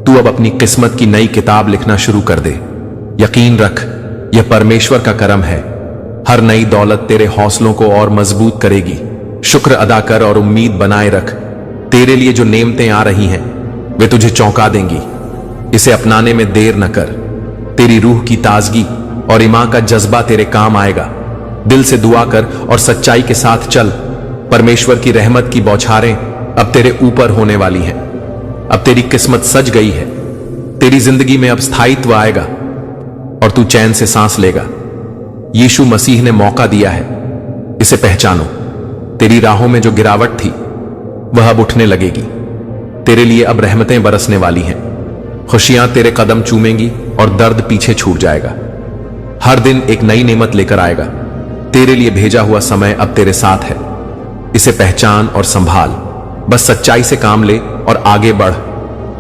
तू अब अपनी किस्मत की नई किताब लिखना शुरू कर दे। यकीन रख, यह परमेश्वर का करम है। हर नई दौलत तेरे हौसलों को और मजबूत करेगी। शुक्र अदा कर और उम्मीद बनाए रख। तेरे लिए जो नेमतें आ रही हैं वे तुझे चौंका देंगी। इसे अपनाने में देर न कर। तेरी रूह की ताजगी और ईमान का जज्बा तेरे काम आएगा। दिल से दुआ कर और सच्चाई के साथ चल। परमेश्वर की रहमत की बौछारें अब तेरे ऊपर होने वाली हैं। अब तेरी किस्मत सज गई है। तेरी जिंदगी में अब स्थायित्व आएगा और तू चैन से सांस लेगा। यीशु मसीह ने मौका दिया है, इसे पहचानो। तेरी राहों में जो गिरावट थी वह अब उठने लगेगी। तेरे लिए अब रहमतें बरसने वाली हैं। खुशियां तेरे कदम चूमेंगी और दर्द पीछे छूट जाएगा। हर दिन एक नई नेमत लेकर आएगा। तेरे लिए भेजा हुआ समय अब तेरे साथ है। इसे पहचान और संभाल। बस सच्चाई से काम ले और आगे बढ़।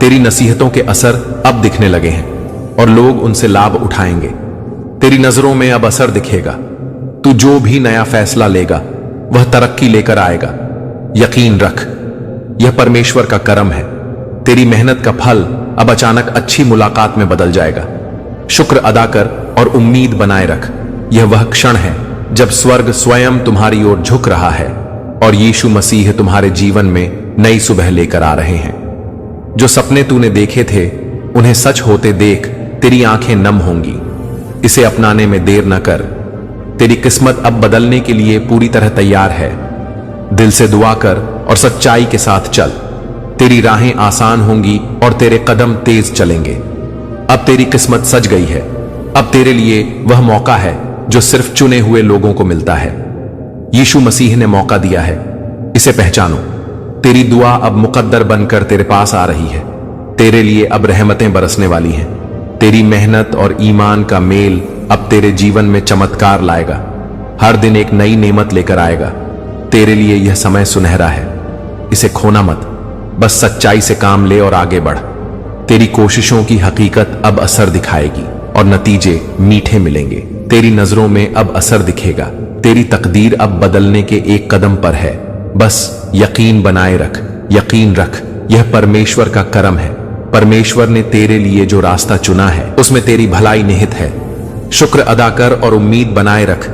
तेरी नसीहतों के असर अब दिखने लगे हैं और लोग उनसे लाभ उठाएंगे। तेरी नजरों में अब असर दिखेगा। तू जो भी नया फैसला लेगा वह तरक्की लेकर आएगा। यकीन रख, यह परमेश्वर का करम है। तेरी मेहनत का फल अब अचानक अच्छी मुलाकात में बदल जाएगा। शुक्र अदा कर और उम्मीद बनाए रख। यह वह क्षण है जब स्वर्ग स्वयं तुम्हारी ओर झुक रहा है और यीशु मसीह तुम्हारे जीवन में नई सुबह लेकर आ रहे हैं। जो सपने तूने देखे थे उन्हें सच होते देख तेरी आंखें नम होंगी। इसे अपनाने में देर न कर। तेरी किस्मत अब बदलने के लिए पूरी तरह तैयार है। दिल से दुआ कर और सच्चाई के साथ चल। तेरी राहें आसान होंगी और तेरे कदम तेज चलेंगे। अब तेरी किस्मत सज गई है। अब तेरे लिए वह मौका है जो सिर्फ चुने हुए लोगों को मिलता है। यीशु मसीह ने मौका दिया है, इसे पहचानो। तेरी दुआ अब मुकद्दर बनकर तेरे पास आ रही है। तेरे लिए अब रहमतें बरसने वाली हैं। तेरी मेहनत और ईमान का मेल अब तेरे जीवन में चमत्कार लाएगा। हर दिन एक नई नेमत लेकर आएगा। तेरे लिए यह समय सुनहरा है, इसे खोना मत। बस सच्चाई से काम ले और आगे बढ़। तेरी कोशिशों की हकीकत अब असर दिखाएगी और नतीजे मीठे मिलेंगे। तेरी नजरों में अब असर दिखेगा। तेरी तकदीर अब बदलने के एक कदम पर है। बस यकीन बनाए रख, यकीन रख। यह परमेश्वर का करम है। परमेश्वर ने तेरे लिए जो रास्ता चुना है उसमें तेरी भलाई निहित है। शुक्र अदा कर और उम्मीद बनाए रख।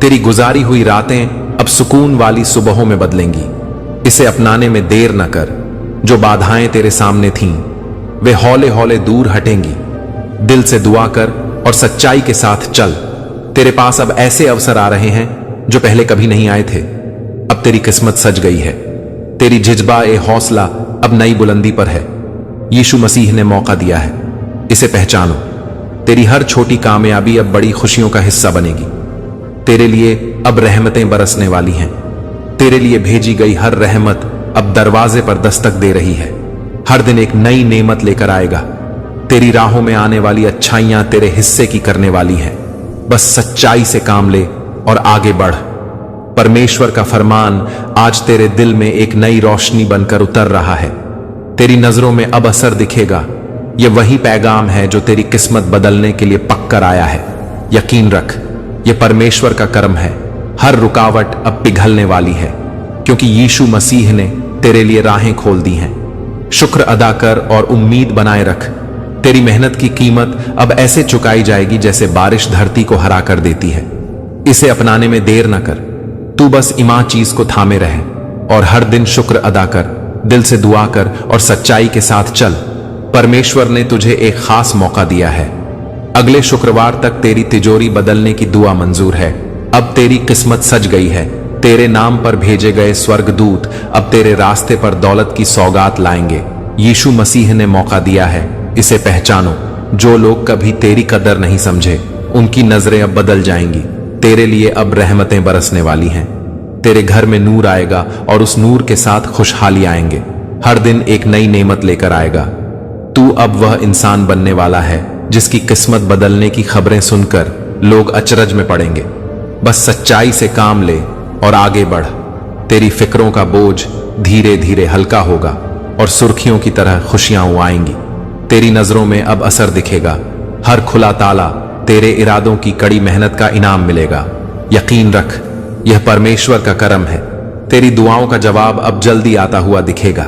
तेरी गुजारी हुई रातें अब सुकून वाली सुबहों में बदलेंगी। इसे अपनाने में देर न कर। जो बाधाएं तेरे सामने थीं वे हौले हौले दूर हटेंगी। दिल से दुआ कर और सच्चाई के साथ चल। तेरे पास अब ऐसे अवसर आ रहे हैं जो पहले कभी नहीं आए थे। अब तेरी किस्मत सज गई है। तेरी जिज्बा ए हौसला अब नई बुलंदी पर है। यीशु मसीह ने मौका दिया है, इसे पहचानो। तेरी हर छोटी कामयाबी अब बड़ी खुशियों का हिस्सा बनेगी। तेरे लिए अब रहमतें बरसने वाली हैं। तेरे लिए भेजी गई हर रहमत अब दरवाजे पर दस्तक दे रही है। हर दिन एक नई नेमत लेकर आएगा। तेरी राहों में आने वाली अच्छाइयां तेरे हिस्से की करने वाली हैं। बस सच्चाई से काम ले और आगे बढ़। परमेश्वर का फरमान आज तेरे दिल में एक नई रोशनी बनकर उतर रहा है। तेरी नजरों में अब असर दिखेगा। यह वही पैगाम है जो तेरी किस्मत बदलने के लिए पककर आया है। यकीन रख, यह परमेश्वर का करम है। हर रुकावट अब पिघलने वाली है, क्योंकि यीशु मसीह ने तेरे लिए राहें खोल दी हैं। शुक्र अदा कर और उम्मीद बनाए रख। तेरी मेहनत की कीमत अब ऐसे चुकाई जाएगी जैसे बारिश धरती को हरा कर देती है। इसे अपनाने में देर न कर। तू बस ईमान चीज को थामे रहे और हर दिन शुक्र अदा कर, दिल से दुआ कर और सच्चाई के साथ चल। परमेश्वर ने तुझे एक खास मौका दिया है। अगले शुक्रवार तक तेरी तिजोरी बदलने की दुआ मंजूर है। अब तेरी किस्मत सज गई है। तेरे नाम पर भेजे गए स्वर्गदूत अब तेरे रास्ते पर दौलत की सौगात लाएंगे। यीशु मसीह ने मौका दिया है, इसे पहचानो। जो लोग कभी तेरी कदर नहीं समझे उनकी नजरें अब बदल जाएंगी। तेरे लिए अब रहमतें बरसने वाली हैं। तेरे घर में नूर आएगा और उस नूर के साथ खुशहाली आएंगे। हर दिन एक नई नेमत लेकर आएगा। तू अब वह इंसान बनने वाला है जिसकी किस्मत बदलने की खबरें सुनकर लोग अचरज में पड़ेंगे। बस सच्चाई से काम ले और आगे बढ़। तेरी फिक्रों का बोझ धीरे धीरे हल्का होगा और सुर्खियों की तरह खुशियां आएंगी। तेरी नजरों में अब असर दिखेगा। हर खुला ताला तेरे इरादों की कड़ी मेहनत का इनाम मिलेगा। यकीन रख, यह परमेश्वर का करम है। तेरी दुआओं का जवाब अब जल्दी आता हुआ दिखेगा।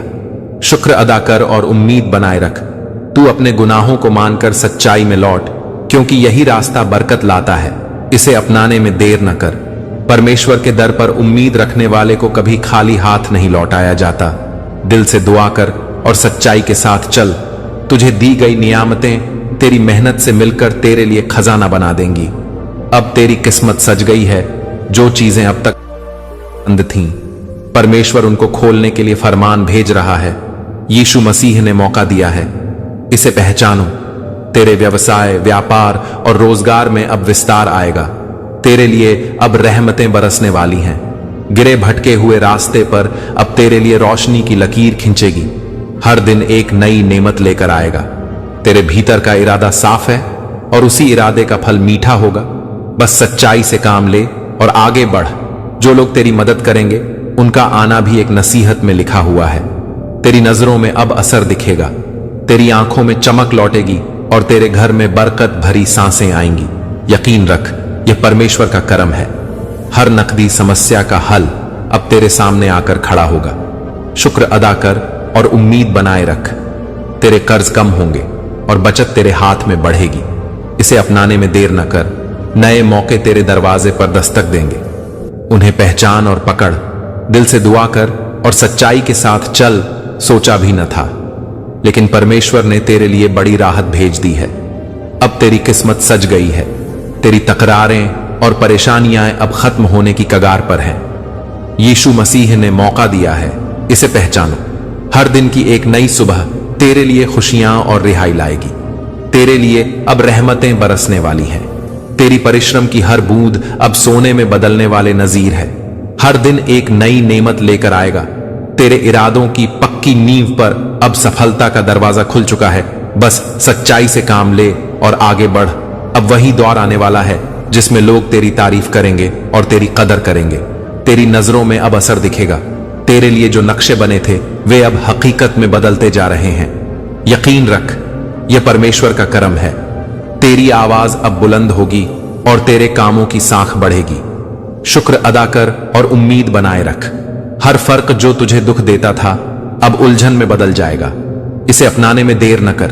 शुक्र अदा कर और उम्मीद बनाए रख। तू अपने गुनाहों को मानकर सच्चाई में लौट, क्योंकि यही रास्ता बरकत लाता है। इसे अपनाने में देर न कर। परमेश्वर के दर पर उम्मीद रखने वाले को कभी खाली हाथ नहीं लौटाया जाता। दिल से दुआ कर और सच्चाई के साथ चल। तुझे दी गई नियामतें तेरी मेहनत से मिलकर तेरे लिए खजाना बना देंगी। अब तेरी किस्मत सज गई है। जो चीजें अब तक बंद थीं, परमेश्वर उनको खोलने के लिए फरमान भेज रहा है। यीशु मसीह ने मौका दिया है, इसे पहचानो। तेरे व्यवसाय, व्यापार और रोजगार में अब विस्तार आएगा। तेरे लिए अब रहमतें बरसने वाली हैं। गिरे भटके हुए रास्ते पर अब तेरे लिए रोशनी की लकीर खींचेगी। हर दिन एक नई नेमत लेकर आएगा। तेरे भीतर का इरादा साफ है और उसी इरादे का फल मीठा होगा। बस सच्चाई से काम ले और आगे बढ़। जो लोग तेरी मदद करेंगे उनका आना भी एक नसीहत में लिखा हुआ है। तेरी नजरों में अब असर दिखेगा। तेरी आंखों में चमक लौटेगी और तेरे घर में बरकत भरी सांसें आएंगी। यकीन रख, यह परमेश्वर का करम है। हर नकदी समस्या का हल अब तेरे सामने आकर खड़ा होगा। शुक्र अदा कर और उम्मीद बनाए रख। तेरे कर्ज कम होंगे और बचत तेरे हाथ में बढ़ेगी। इसे अपनाने में देर न कर। नए मौके तेरे दरवाजे पर दस्तक देंगे। उन्हें पहचान और पकड़। दिल से दुआ कर और सच्चाई के साथ चल। सोचा भी न था, लेकिन परमेश्वर ने तेरे लिए बड़ी राहत भेज दी है। अब तेरी किस्मत सज गई है। तेरी तकरारें और परेशानियां अब खत्म होने की कगार पर हैं। यीशु मसीह ने मौका दिया है, इसे पहचानो। हर दिन की एक नई सुबह तेरे लिए खुशियां और रिहाई लाएगी। तेरे लिए अब रहमतें बरसने वाली हैं। तेरी परिश्रम की हर बूंद अब सोने में बदलने वाले नजीर है। हर दिन एक नई नेमत लेकर आएगा। तेरे इरादों की पक्की नींव पर अब सफलता का दरवाजा खुल चुका है। बस सच्चाई से काम ले और आगे बढ़। अब वही दौर आने वाला है जिसमें लोग तेरी तारीफ करेंगे और तेरी कदर करेंगे। तेरी नजरों में अब असर दिखेगा। तेरे लिए जो नक्शे बने थे वे अब हकीकत में बदलते जा रहे हैं। यकीन रख, यह परमेश्वर का करम है। तेरी आवाज अब बुलंद होगी और तेरे कामों की साख बढ़ेगी। शुक्र अदा कर और उम्मीद बनाए रख। हर फर्क जो तुझे दुख देता था अब उलझन में बदल जाएगा। इसे अपनाने में देर न कर।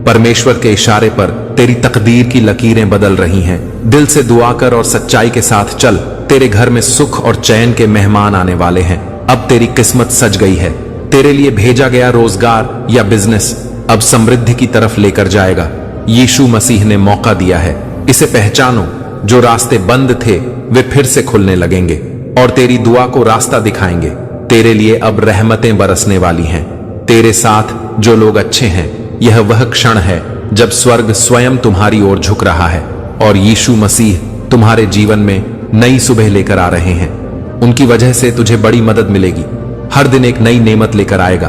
परमेश्वर के इशारे पर तेरी तकदीर की लकीरें बदल रही हैं। दिल से दुआ कर और सच्चाई के साथ चल। तेरे घर में सुख और चैन के मेहमान आने वाले हैं। अब तेरी किस्मत सज गई है। तेरे लिए भेजा गया रोजगार या बिजनेस अब समृद्धि की तरफ लेकर जाएगा। यीशु मसीह ने मौका दिया है, इसे पहचानो। जो रास्ते बंद थे वे फिर से खुलने लगेंगे और तेरी दुआ को रास्ता दिखाएंगे। तेरे लिए अब रहमतें बरसने वाली हैं। तेरे साथ जो लोग अच्छे हैं, यह वह क्षण है जब स्वर्ग स्वयं तुम्हारी ओर झुक रहा है और यीशु मसीह तुम्हारे जीवन में नई सुबह लेकर आ रहे हैं। उनकी वजह से तुझे बड़ी मदद मिलेगी। हर दिन एक नई नेमत लेकर आएगा।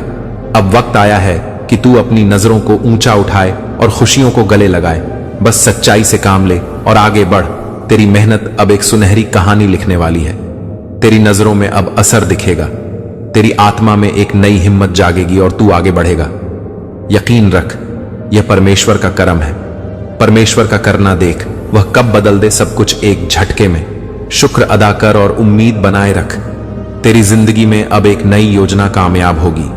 अब वक्त आया है कि तू अपनी नजरों को ऊंचा उठाए और खुशियों को गले लगाए। बस सच्चाई से काम ले और आगे बढ़। तेरी मेहनत अब एक सुनहरी कहानी लिखने वाली है। तेरी नजरों में अब असर दिखेगा। तेरी आत्मा में एक नई हिम्मत जागेगी और तू आगे बढ़ेगा। यकीन रख, यह परमेश्वर का करम है। परमेश्वर का करना देख, वह कब बदल दे सब कुछ एक झटके में। शुक्र अदा कर और उम्मीद बनाए रख। तेरी जिंदगी में अब एक नई योजना कामयाब होगी।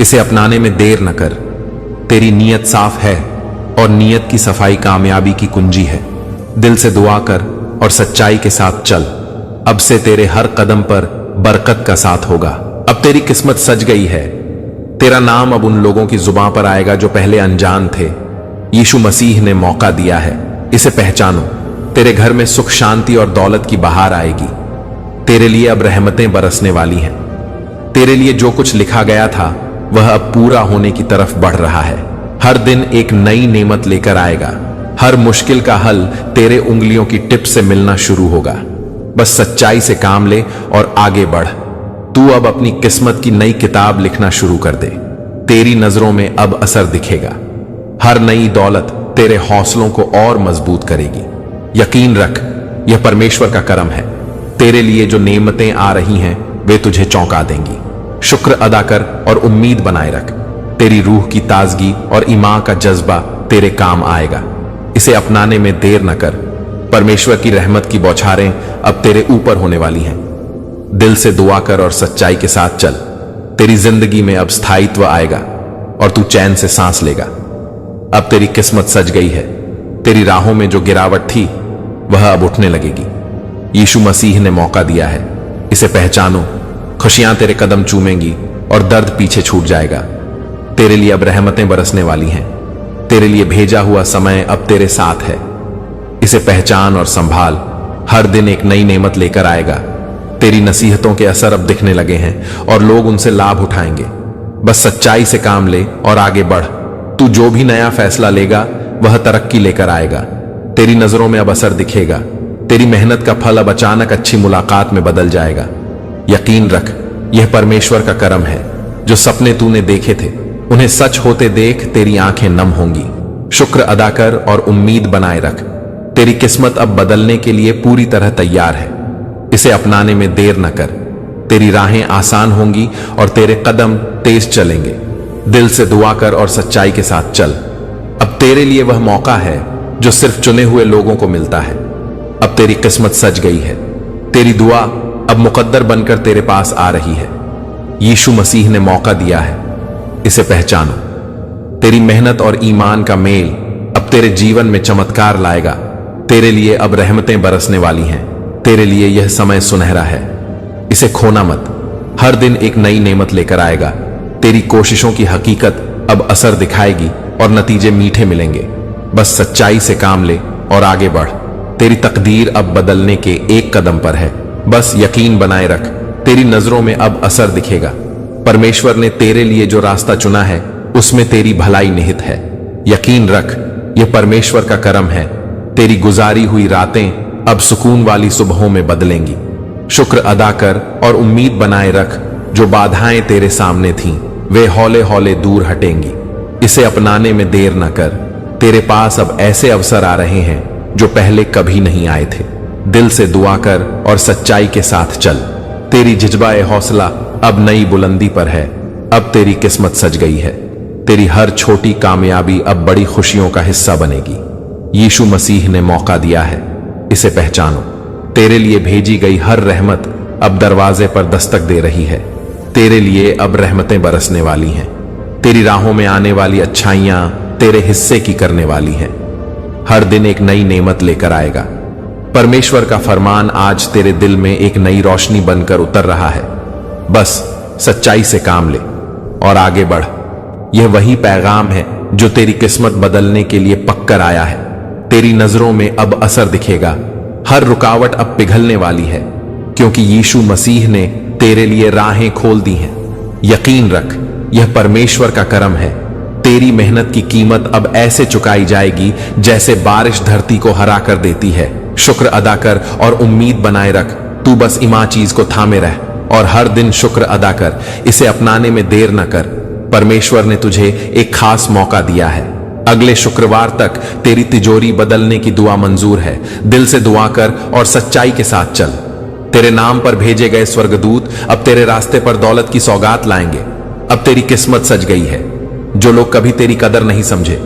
इसे अपनाने में देर न कर। तेरी नीयत साफ है और नीयत की सफाई कामयाबी की कुंजी है। दिल से दुआ कर और सच्चाई के साथ चल। अब से तेरे हर कदम पर बरकत का साथ होगा। अब तेरी किस्मत सज गई है। तेरा नाम अब उन लोगों की जुबान पर आएगा जो पहले अनजान थे। यीशु मसीह ने मौका दिया है, इसे पहचानो। तेरे घर में सुख, शांति और दौलत की बहार आएगी। तेरे लिए अब रहमतें बरसने वाली हैं। तेरे लिए जो कुछ लिखा गया था वह अब पूरा होने की तरफ बढ़ रहा है। हर दिन एक नई नेमत लेकर आएगा। हर मुश्किल का हल तेरे उंगलियों की टिप से मिलना शुरू होगा। बस सच्चाई से काम ले और आगे बढ़। तू अब अपनी किस्मत की नई किताब लिखना शुरू कर दे। तेरी नजरों में अब असर दिखेगा। हर नई दौलत तेरे हौसलों को और मजबूत करेगी। यकीन रख, यह परमेश्वर का करम है। तेरे लिए जो नेमतें आ रही हैं वे तुझे चौंका देंगी। शुक्र अदा कर और उम्मीद बनाए रख। तेरी रूह की ताजगी और ईमान का जज्बा तेरे काम आएगा। इसे अपनाने में देर न कर। परमेश्वर की रहमत की बौछारें अब तेरे ऊपर होने वाली हैं। दिल से दुआ कर और सच्चाई के साथ चल। तेरी जिंदगी में अब स्थायित्व आएगा और तू चैन से सांस लेगा। अब तेरी किस्मत सज गई है। तेरी राहों में जो गिरावट थी वह अब उठने लगेगी। यीशु मसीह ने मौका दिया है, इसे पहचानो। खुशियां तेरे कदम चूमेंगी और दर्द पीछे छूट जाएगा। तेरे लिए अब रहमतें बरसने वाली हैं। तेरे लिए भेजा हुआ समय अब तेरे साथ है। इसे पहचान और संभाल। हर दिन एक नई नेमत लेकर आएगा। तेरी नसीहतों के असर अब दिखने लगे हैं और लोग उनसे लाभ उठाएंगे। बस सच्चाई से काम ले और आगे बढ़। तू जो भी नया फैसला लेगा वह तरक्की लेकर आएगा। तेरी नजरों में अब असर दिखेगा। तेरी मेहनत का फल अब अचानक अच्छी मुलाकात में बदल जाएगा। यकीन रख, यह परमेश्वर का करम है। जो सपने तूने देखे थे उन्हें सच होते देख तेरी आंखें नम होंगी। शुक्र अदा कर और उम्मीद बनाए रख। तेरी किस्मत अब बदलने के लिए पूरी तरह तैयार है। इसे अपनाने में देर न कर। तेरी राहें आसान होंगी और तेरे कदम तेज चलेंगे। दिल से दुआ कर और सच्चाई के साथ चल। अब तेरे लिए वह मौका है जो सिर्फ चुने हुए लोगों को मिलता है। अब तेरी किस्मत सज गई है। तेरी दुआ अब मुकद्दर बनकर तेरे पास आ रही है। यीशु मसीह ने मौका दिया है, इसे पहचानो। तेरी मेहनत और ईमान का मेल अब तेरे जीवन में चमत्कार लाएगा। तेरे लिए अब रहमतें बरसने वाली हैं। तेरे लिए यह समय सुनहरा है, इसे खोना मत। हर दिन एक नई नेमत लेकर आएगा। तेरी कोशिशों की हकीकत अब असर दिखाएगी और नतीजे मीठे मिलेंगे। बस सच्चाई से काम ले और आगे बढ़। तेरी तकदीर अब बदलने के एक कदम पर है। बस यकीन बनाए रख। तेरी नजरों में अब असर दिखेगा। परमेश्वर ने तेरे लिए जो रास्ता चुना है उसमें तेरी भलाई निहित है। यकीन रख, यह परमेश्वर का करम है। तेरी गुजारी हुई रातें अब सुकून वाली सुबहों में बदलेंगी। शुक्र अदा कर और उम्मीद बनाए रख। जो बाधाएं तेरे सामने थीं वे हौले हौले दूर हटेंगी। इसे अपनाने में देर न कर। तेरे पास अब ऐसे अवसर आ रहे हैं जो पहले कभी नहीं आए थे। दिल से दुआ कर और सच्चाई के साथ चल। तेरी जिज्बाए हौसला अब नई बुलंदी पर है। अब तेरी किस्मत सज गई है। तेरी हर छोटी कामयाबी अब बड़ी खुशियों का हिस्सा बनेगी। यीशु मसीह ने मौका दिया है, इसे पहचानो। तेरे लिए भेजी गई हर रहमत अब दरवाजे पर दस्तक दे रही है। तेरे लिए अब रहमतें बरसने वाली हैं। तेरी राहों में आने वाली अच्छाइयां तेरे हिस्से की करने वाली हैं। हर दिन एक नई नेमत लेकर आएगा। परमेश्वर का फरमान आज तेरे दिल में एक नई रोशनी बनकर उतर रहा है। बस सच्चाई से काम ले और आगे बढ़। यह वही पैगाम है जो तेरी किस्मत बदलने के लिए पककर आया है। तेरी नजरों में अब असर दिखेगा। हर रुकावट अब पिघलने वाली है, क्योंकि यीशु मसीह ने तेरे लिए राहें खोल दी हैं। यकीन रख, यह परमेश्वर का करम है। तेरी मेहनत की कीमत अब ऐसे चुकाई जाएगी जैसे बारिश धरती को हरा कर देती है। शुक्र अदा कर और उम्मीद बनाए रख। तू बस इमा चीज को थामे रह और हर दिन शुक्र अदा कर। इसे अपनाने में देर न कर। परमेश्वर ने तुझे एक खास मौका दिया है। अगले शुक्रवार तक तेरी तिजोरी बदलने की दुआ मंजूर है। दिल से दुआ कर और सच्चाई के साथ चल। तेरे नाम पर भेजे गए स्वर्गदूत अब तेरे रास्ते पर दौलत की सौगात लाएंगे। अब तेरी किस्मत सज गई है। जो लोग कभी तेरी कदर नहीं समझे,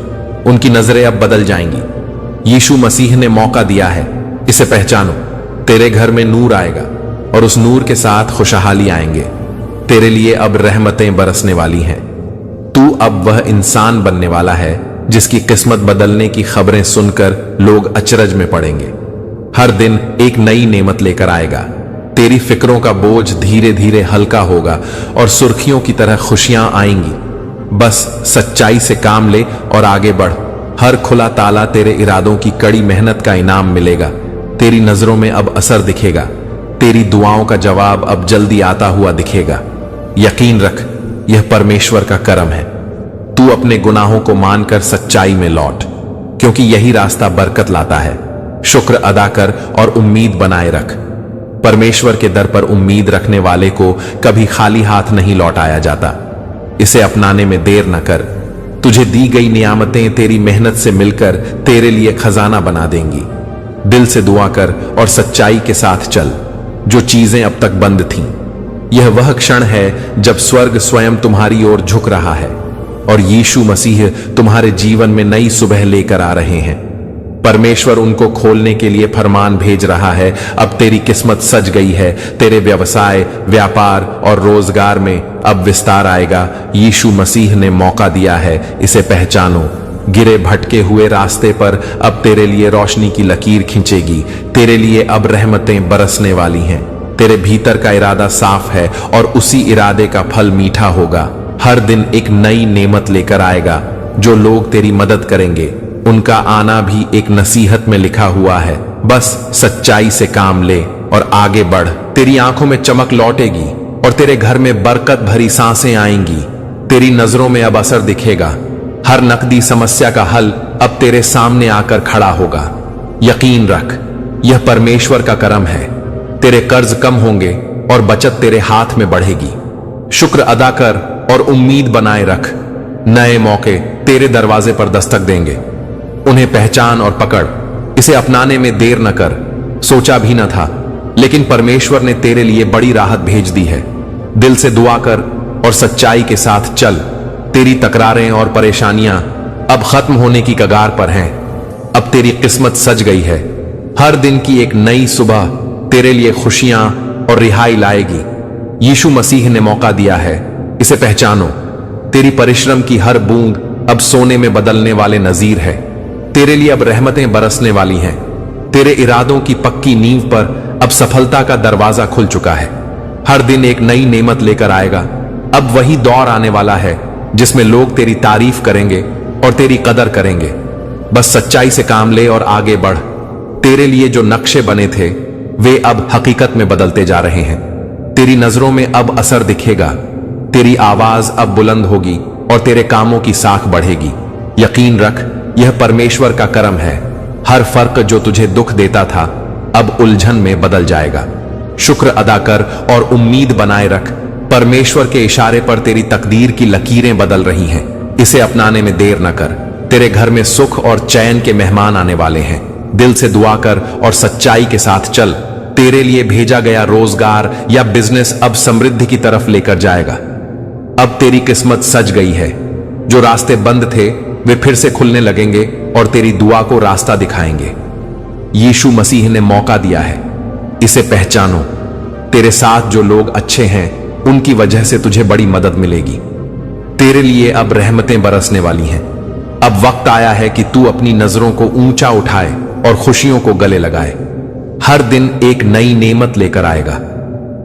उनकी नजरें अब बदल जाएंगी। यीशु मसीह ने मौका दिया है, इसे पहचानो। तेरे घर में नूर आएगा और उस नूर के साथ खुशहाली आएंगे। तेरे लिए अब रहमतें बरसने वाली हैं। तू अब वह इंसान बनने वाला है जिसकी किस्मत बदलने की खबरें सुनकर लोग अचरज में पड़ेंगे। हर दिन एक नई नेमत लेकर आएगा। तेरी फिक्रों का बोझ धीरे धीरे हल्का होगा और सुर्खियों की तरह खुशियां आएंगी। बस सच्चाई से काम ले और आगे बढ़। हर खुला ताला तेरे इरादों की कड़ी मेहनत का इनाम मिलेगा। तेरी नजरों में अब असर दिखेगा। तेरी दुआओं का जवाब अब जल्दी आता हुआ दिखेगा। यकीन रख, यह परमेश्वर का करम है। तू अपने गुनाहों को मानकर सच्चाई में लौट, क्योंकि यही रास्ता बरकत लाता है। शुक्र अदा कर और उम्मीद बनाए रख। परमेश्वर के दर पर उम्मीद रखने वाले को कभी खाली हाथ नहीं लौटाया जाता। इसे अपनाने में देर न कर। तुझे दी गई नियामतें तेरी मेहनत से मिलकर तेरे लिए खजाना बना देंगी। दिल से दुआ कर और सच्चाई के साथ चल। जो चीजें अब तक बंद थीं, यह वह क्षण है जब स्वर्ग स्वयं तुम्हारी ओर झुक रहा है और यीशु मसीह तुम्हारे जीवन में नई सुबह लेकर आ रहे हैं। परमेश्वर उनको खोलने के लिए फरमान भेज रहा है। अब तेरी किस्मत सज गई है। तेरे व्यवसाय, व्यापार और रोजगार में अब विस्तार आएगा। यीशु मसीह ने मौका दिया है, इसे पहचानो। गिरे भटके हुए रास्ते पर अब तेरे लिए रोशनी की लकीर खींचेगी। तेरे लिए अब रहमतें बरसने वाली हैं। तेरे भीतर का इरादा साफ है और उसी इरादे का फल मीठा होगा। हर दिन एक नई नेमत लेकर आएगा। जो लोग तेरी मदद करेंगे, उनका आना भी एक नसीहत में लिखा हुआ है। बस सच्चाई से काम ले और आगे बढ़। तेरी आंखों में चमक लौटेगी और तेरे घर में बरकत भरी सांसें आएंगी। तेरी नजरों में अब असर दिखेगा। हर नकदी समस्या का हल अब तेरे सामने आकर खड़ा होगा। यकीन रख, यह परमेश्वर का करम है। तेरे कर्ज कम होंगे और बचत तेरे हाथ में बढ़ेगी। शुक्र अदा कर और उम्मीद बनाए रख। नए मौके तेरे दरवाजे पर दस्तक देंगे। उन्हें पहचान और पकड़। इसे अपनाने में देर न कर। सोचा भी न था, लेकिन परमेश्वर ने तेरे लिए बड़ी राहत भेज दी है। दिल से दुआ कर और सच्चाई के साथ चल। तेरी तकरारें और परेशानियां अब खत्म होने की कगार पर हैं। अब तेरी किस्मत सज गई है। हर दिन की एक नई सुबह तेरे लिए खुशियां और रिहाई लाएगी। यीशु मसीह ने मौका दिया है, इसे पहचानो। तेरी परिश्रम की हर बूंद अब सोने में बदलने वाले नजीर है। तेरे लिए अब रहमतें बरसने वाली हैं। तेरे इरादों की पक्की नींव पर अब सफलता का दरवाजा खुल चुका है। हर दिन एक नई नेमत लेकर आएगा। अब वही दौर आने वाला है जिसमें लोग तेरी तारीफ करेंगे और तेरी कदर करेंगे। बस सच्चाई से काम ले और आगे बढ़। तेरे लिए जो नक्शे बने थे, वे अब हकीकत में बदलते जा रहे हैं। तेरी नजरों में अब असर दिखेगा। तेरी आवाज अब बुलंद होगी और तेरे कामों की साख बढ़ेगी। यकीन रख, यह परमेश्वर का करम है। हर फर्क जो तुझे दुख देता था, अब उलझन में बदल जाएगा। शुक्र अदा कर और उम्मीद बनाए रख। परमेश्वर के इशारे पर तेरी तकदीर की लकीरें बदल रही हैं। इसे अपनाने में देर न कर। तेरे घर में सुख और चैन के मेहमान आने वाले हैं। दिल से दुआ कर और सच्चाई के साथ चल। तेरे लिए भेजा गया रोजगार या बिजनेस अब समृद्धि की तरफ लेकर जाएगा। अब तेरी किस्मत सज गई है। जो रास्ते बंद थे, वे फिर से खुलने लगेंगे और तेरी दुआ को रास्ता दिखाएंगे। यीशु मसीह ने मौका दिया है, इसे पहचानो, तेरे साथ जो लोग अच्छे हैं उनकी वजह से तुझे बड़ी मदद मिलेगी। तेरे लिए अब रहमतें बरसने वाली हैं। अब वक्त आया है कि तू अपनी नजरों को ऊंचा उठाए और खुशियों को गले लगाए। हर दिन एक नई नेमत लेकर आएगा।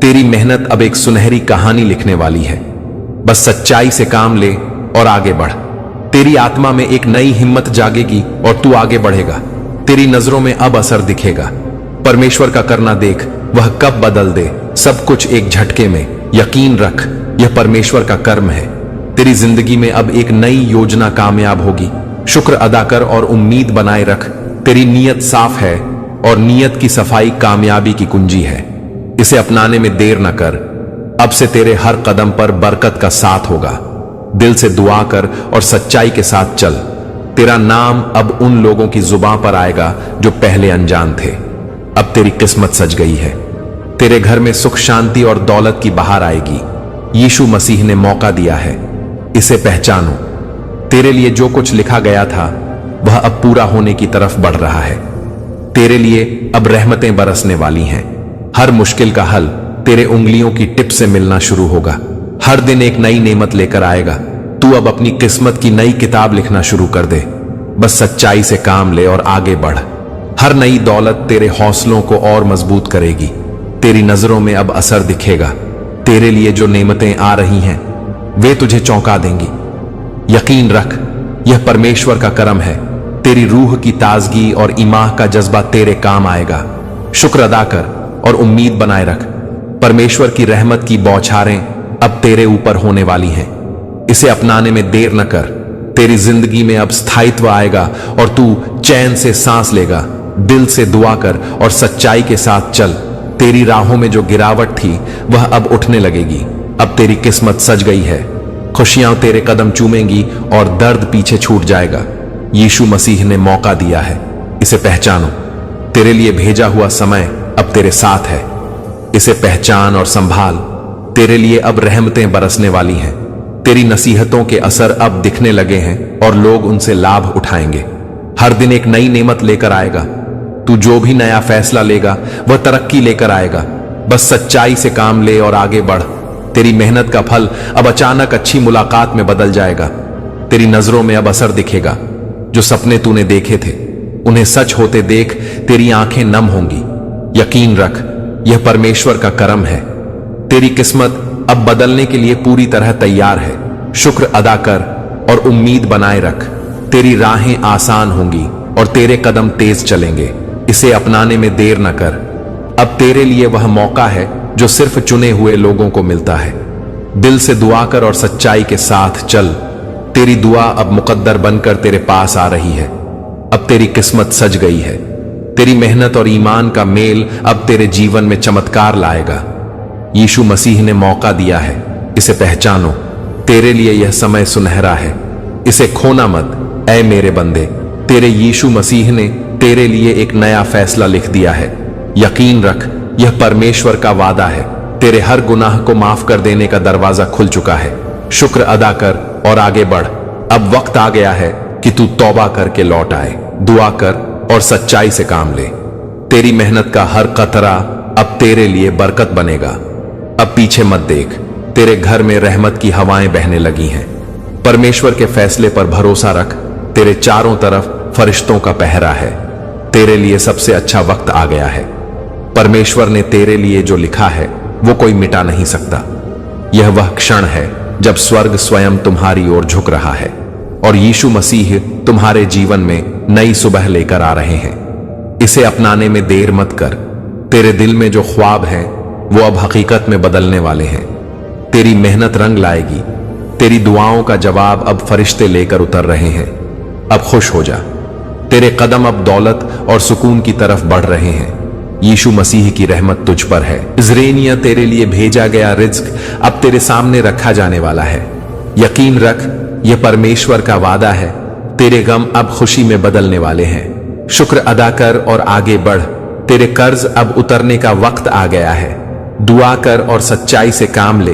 तेरी मेहनत अब एक सुनहरी कहानी लिखने वाली है। बस सच्चाई से काम ले और आगे बढ़। तेरी आत्मा में एक नई हिम्मत जागेगी और तू आगे बढ़ेगा। तेरी नजरों में अब असर दिखेगा। परमेश्वर का करना देख, वह कब बदल दे सब कुछ एक झटके में। यकीन रख, यह परमेश्वर का कर्म है। तेरी जिंदगी में अब एक नई योजना कामयाब होगी। शुक्र अदा कर और उम्मीद बनाए रख। तेरी नीयत साफ है और नीयत की सफाई कामयाबी की कुंजी है। इसे अपनाने में देर न कर। अब से तेरे हर कदम पर बरकत का साथ होगा। दिल से दुआ कर और सच्चाई के साथ चल। तेरा नाम अब उन लोगों की जुबां पर आएगा जो पहले अनजान थे। अब तेरी किस्मत सज गई है। तेरे घर में सुख शांति और दौलत की बहार आएगी। यीशु मसीह ने मौका दिया है, इसे पहचानो। तेरे लिए जो कुछ लिखा गया था वह अब पूरा होने की तरफ बढ़ रहा है। तेरे लिए अब रहमतें बरसने वाली हैं। हर मुश्किल का हल तेरे उंगलियों की टिप से मिलना शुरू होगा। हर दिन एक नई नेमत लेकर आएगा। तू अब अपनी किस्मत की नई किताब लिखना शुरू कर दे। बस सच्चाई से काम ले और आगे बढ़। हर नई दौलत तेरे हौसलों को और मजबूत करेगी। तेरी नजरों में अब असर दिखेगा। तेरे लिए जो नेमतें आ रही हैं वे तुझे चौंका देंगी। यकीन रख, यह परमेश्वर का करम है। तेरी रूह की ताजगी और ईमान का जज्बा तेरे काम आएगा। शुक्र अदा कर और उम्मीद बनाए रख। परमेश्वर की रहमत की बौछारें अब तेरे ऊपर होने वाली हैं। इसे अपनाने में देर न कर। तेरी जिंदगी में अब स्थायित्व आएगा और तू चैन से सांस लेगा। दिल से दुआ कर और सच्चाई के साथ चल। तेरी राहों में जो गिरावट थी वह अब उठने लगेगी। अब तेरी किस्मत सज गई है। खुशियां तेरे कदम चूमेंगी और दर्द पीछे छूट जाएगा। यीशु मसीह ने मौका दिया है, इसे पहचानो। तेरे लिए भेजा हुआ समय अब तेरे साथ है। इसे पहचान और संभाल। तेरे लिए अब रहमतें बरसने वाली हैं। तेरी नसीहतों के असर अब दिखने लगे हैं और लोग उनसे लाभ उठाएंगे। हर दिन एक नई नेमत लेकर आएगा। तू जो भी नया फैसला लेगा वह तरक्की लेकर आएगा। बस सच्चाई से काम ले और आगे बढ़। तेरी मेहनत का फल अब अचानक अच्छी मुलाकात में बदल जाएगा। तेरी नजरों में अब असर दिखेगा। जो सपने तूने देखे थे उन्हें सच होते देख तेरी आंखें नम होंगी। यकीन रख, यह परमेश्वर का करम है। तेरी किस्मत अब बदलने के लिए पूरी तरह तैयार है। शुक्र अदा कर और उम्मीद बनाए रख। तेरी राहें आसान होंगी और तेरे कदम तेज चलेंगे। इसे अपनाने में देर न कर। अब तेरे लिए वह मौका है जो सिर्फ चुने हुए लोगों को मिलता है। दिल से दुआ कर और सच्चाई के साथ चल। तेरी दुआ अब मुकद्दर बनकर तेरे पास आ रही है। अब तेरी किस्मत सज गई है। तेरी मेहनत और ईमान का मेल अब तेरे जीवन में चमत्कार लाएगा। यीशु मसीह ने मौका दिया है, इसे पहचानो। तेरे लिए यह समय सुनहरा है, इसे खोना मत। ऐ मेरे बंदे, तेरे यीशु मसीह ने तेरे लिए एक नया फैसला लिख दिया है। यकीन रख, यह परमेश्वर का वादा है। तेरे हर गुनाह को माफ कर देने का दरवाजा खुल चुका है। शुक्र अदा कर और आगे बढ़। अब वक्त आ गया है कि तू तौबा करके लौट आए। दुआ कर और सच्चाई से काम ले। तेरी मेहनत का हर कतरा अब तेरे लिए बरकत बनेगा। अब पीछे मत देख, तेरे घर में रहमत की हवाएं बहने लगी हैं। परमेश्वर के फैसले पर भरोसा रख। तेरे चारों तरफ फरिश्तों का पहरा है। तेरे लिए सबसे अच्छा वक्त आ गया है। परमेश्वर ने तेरे लिए जो लिखा है वो कोई मिटा नहीं सकता। यह वह क्षण है जब स्वर्ग स्वयं तुम्हारी ओर झुक रहा है और यीशु मसीह तुम्हारे जीवन में नई सुबह लेकर आ रहे हैं। इसे अपनाने में देर मत कर। तेरे दिल में जो ख्वाब हैं वो अब हकीकत में बदलने वाले हैं। तेरी मेहनत रंग लाएगी। तेरी दुआओं का जवाब अब फरिश्ते लेकर उतर रहे हैं। अब खुश हो जा। तेरे कदम अब दौलत और सुकून की तरफ बढ़ रहे हैं। यीशु मसीह की रहमत तुझ पर है। इज़राइलिया, तेरे लिए भेजा गया रिज्क अब तेरे सामने रखा जाने वाला है। यकीन रख, यह परमेश्वर का वादा है। तेरे गम अब खुशी में बदलने वाले हैं। शुक्र अदा कर और आगे बढ़। तेरे कर्ज अब उतरने का वक्त आ गया है। दुआ कर और सच्चाई से काम ले।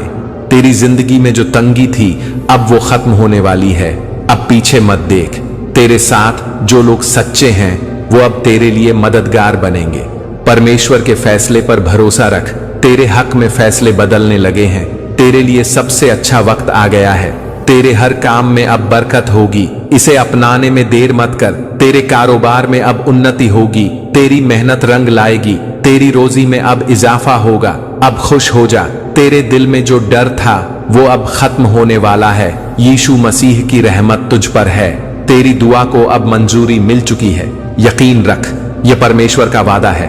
तेरी जिंदगी में जो तंगी थी अब वो खत्म होने वाली है। अब पीछे मत देख। तेरे साथ जो लोग सच्चे हैं वो अब तेरे लिए मददगार बनेंगे। परमेश्वर के फैसले पर भरोसा रख, तेरे हक में फैसले बदलने लगे हैं। तेरे लिए सबसे अच्छा वक्त आ गया है। तेरे हर काम में अब बरकत होगी, इसे अपनाने में देर मत कर। तेरे कारोबार में अब उन्नति होगी, तेरी मेहनत रंग लाएगी। तेरी रोजी में अब इजाफा होगा, अब खुश हो जा। तेरे दिल में जो डर था वो अब खत्म होने वाला है। यीशु मसीह की रहमत तुझ पर है। तेरी दुआ को अब मंजूरी मिल चुकी है। यकीन रख, यह परमेश्वर का वादा है।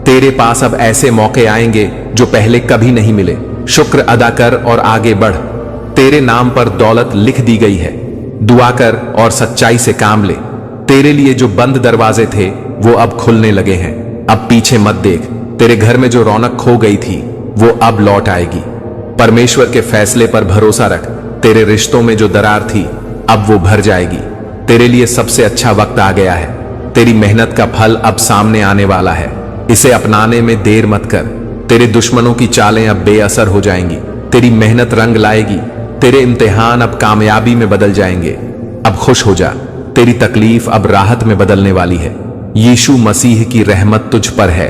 तेरे पास अब ऐसे मौके आएंगे जो पहले कभी नहीं मिले। शुक्र अदा कर और आगे बढ़। तेरे नाम पर दौलत लिख दी गई है। दुआ कर और सच्चाई से काम ले। तेरे लिए जो बंद दरवाजे थे वो अब खुलने लगे हैं। अब पीछे मत देख। तेरे घर में जो रौनक खो गई थी वो अब लौट आएगी। परमेश्वर के फैसले पर भरोसा रख। तेरे रिश्तों में जो दरार थी अब वो भर जाएगी। तेरे लिए सबसे अच्छा वक्त आ गया है। तेरी मेहनत का फल अब सामने आने वाला है। इसे अपनाने में देर मत कर। तेरे दुश्मनों की चालें अब बेअसर हो जाएंगी। तेरी मेहनत रंग लाएगी। तेरे इम्तिहान अब कामयाबी में बदल जाएंगे। अब खुश हो जा। तेरी तकलीफ अब राहत में बदलने वाली है। यीशु मसीह की रहमत तुझ पर है।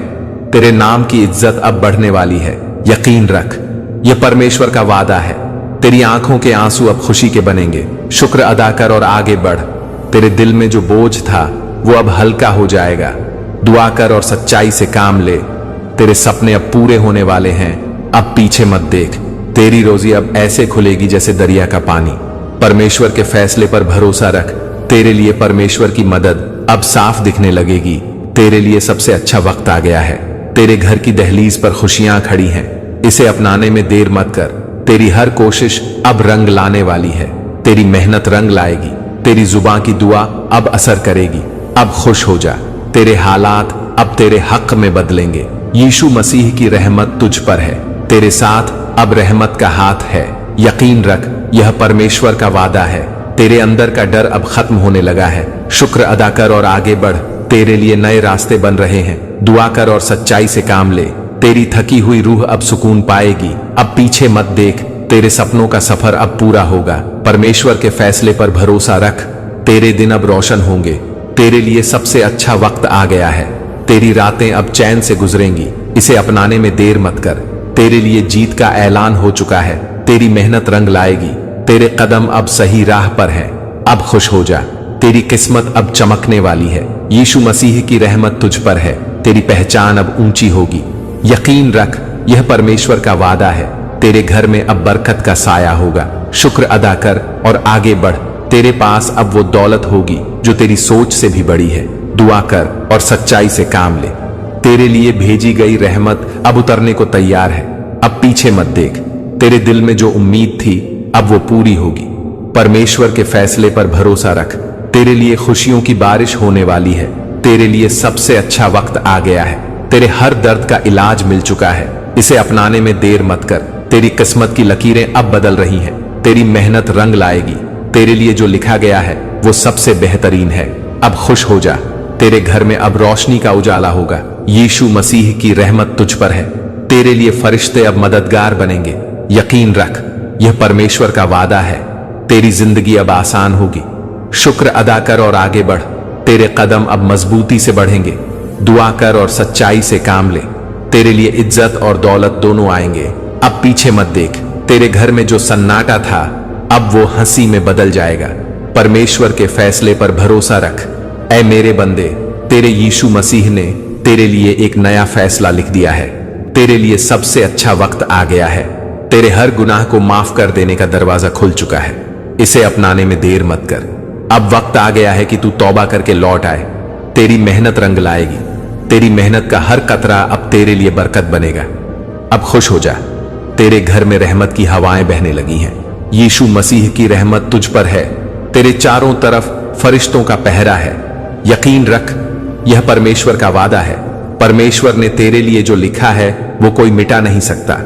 तेरे नाम की इज्जत अब बढ़ने वाली है। यकीन रख, यह परमेश्वर का वादा है। तेरी आंखों के आंसू अब खुशी के बनेंगे। शुक्र अदा कर और आगे बढ़। तेरे दिल में जो बोझ था वो अब हल्का हो जाएगा। दुआ कर और सच्चाई से काम ले। तेरे सपने अब पूरे होने वाले हैं। अब पीछे मत देख। तेरी रोजी अब ऐसे खुलेगी जैसे दरिया का पानी। परमेश्वर के फैसले पर भरोसा रख। तेरे लिए परमेश्वर की मदद अब साफ दिखने लगेगी। तेरे लिए सबसे अच्छा वक्त आ गया है। तेरे घर की दहलीज पर खुशियां खड़ी हैं। इसे अपनाने में देर मत कर। तेरी हर कोशिश अब रंग लाने वाली है। तेरी मेहनत रंग लाएगी। तेरी जुबान की दुआ अब असर करेगी। अब खुश हो जा। तेरे हालात अब तेरे हक में बदलेंगे। यीशु मसीह की रहमत तुझ पर है। तेरे साथ अब रहमत का हाथ है। यकीन रख, यह परमेश्वर का वादा है। तेरे अंदर का डर अब खत्म होने लगा है। शुक्र अदा कर और आगे बढ़। तेरे लिए नए रास्ते बन रहे हैं। दुआ कर और सच्चाई से काम ले। तेरी थकी हुई रूह अब सुकून पाएगी। अब पीछे मत देख। तेरे सपनों का सफर अब पूरा होगा। परमेश्वर के फैसले पर भरोसा रख। तेरे दिन अब रोशन होंगे। तेरे लिए सबसे अच्छा वक्त आ गया है। तेरी रातें अब चैन से गुजरेंगी। इसे अपनाने में देर मत कर। तेरे लिए जीत का ऐलान हो चुका है। तेरी मेहनत रंग लाएगी। तेरे कदम अब सही राह पर है। अब खुश हो जा। तेरी किस्मत अब चमकने वाली है। यीशु मसीह की रहमत तुझ पर है। तेरी पहचान अब ऊंची होगी। यकीन रख, यह परमेश्वर का वादा है। तेरे घर में अब बरकत का साया होगा। शुक्र अदा कर और आगे बढ़। तेरे पास अब वो दौलत होगी जो तेरी सोच से भी बड़ी है। दुआ कर और सच्चाई से काम ले। तेरे लिए भेजी गई रहमत अब उतरने को तैयार है। अब पीछे मत देख। तेरे दिल में जो उम्मीद थी अब वो पूरी होगी। परमेश्वर के फैसले पर भरोसा रख। तेरे लिए खुशियों की बारिश होने वाली है। तेरे लिए सबसे अच्छा वक्त आ गया है। तेरे हर दर्द का इलाज मिल चुका है। इसे अपनाने में देर मत कर। तेरी किस्मत की लकीरें अब बदल रही हैं। तेरी मेहनत रंग लाएगी। तेरे लिए जो लिखा गया है वो सबसे बेहतरीन है। अब खुश हो जा। तेरे घर में अब रोशनी का उजाला होगा। यीशु मसीह की रहमत तुझ पर है। तेरे लिए फरिश्ते अब मददगार बनेंगे। यकीन रख, यह परमेश्वर का वादा है। तेरी जिंदगी अब आसान होगी। शुक्र अदा कर और आगे बढ़। तेरे कदम अब मजबूती से बढ़ेंगे। दुआ कर और सच्चाई से काम ले। तेरे लिए इज्जत और दौलत दोनों आएंगे। अब पीछे मत देख। तेरे घर में जो सन्नाटा था अब वो हंसी में बदल जाएगा। परमेश्वर के फैसले पर भरोसा रख। ऐ मेरे बंदे, तेरे यीशु मसीह ने तेरे लिए एक नया फैसला लिख दिया है। तेरे लिए सबसे अच्छा वक्त आ गया है। तेरे हर गुनाह को माफ कर देने का दरवाजा खुल चुका है। इसे अपनाने में देर मत कर। अब वक्त आ गया है कि तू तौबा करके लौट आए। तेरी मेहनत रंग लाएगी। तेरी मेहनत का हर कतरा अब तेरे लिए बरकत बनेगा। अब खुश हो जा। तेरे घर में रहमत की हवाएं बहने लगी हैं। यीशु मसीह की रहमत तुझ पर है। तेरे चारों तरफ फरिश्तों का पहरा है। यकीन रख, यह परमेश्वर का वादा है। परमेश्वर ने तेरे लिए जो लिखा है वो कोई मिटा नहीं सकता।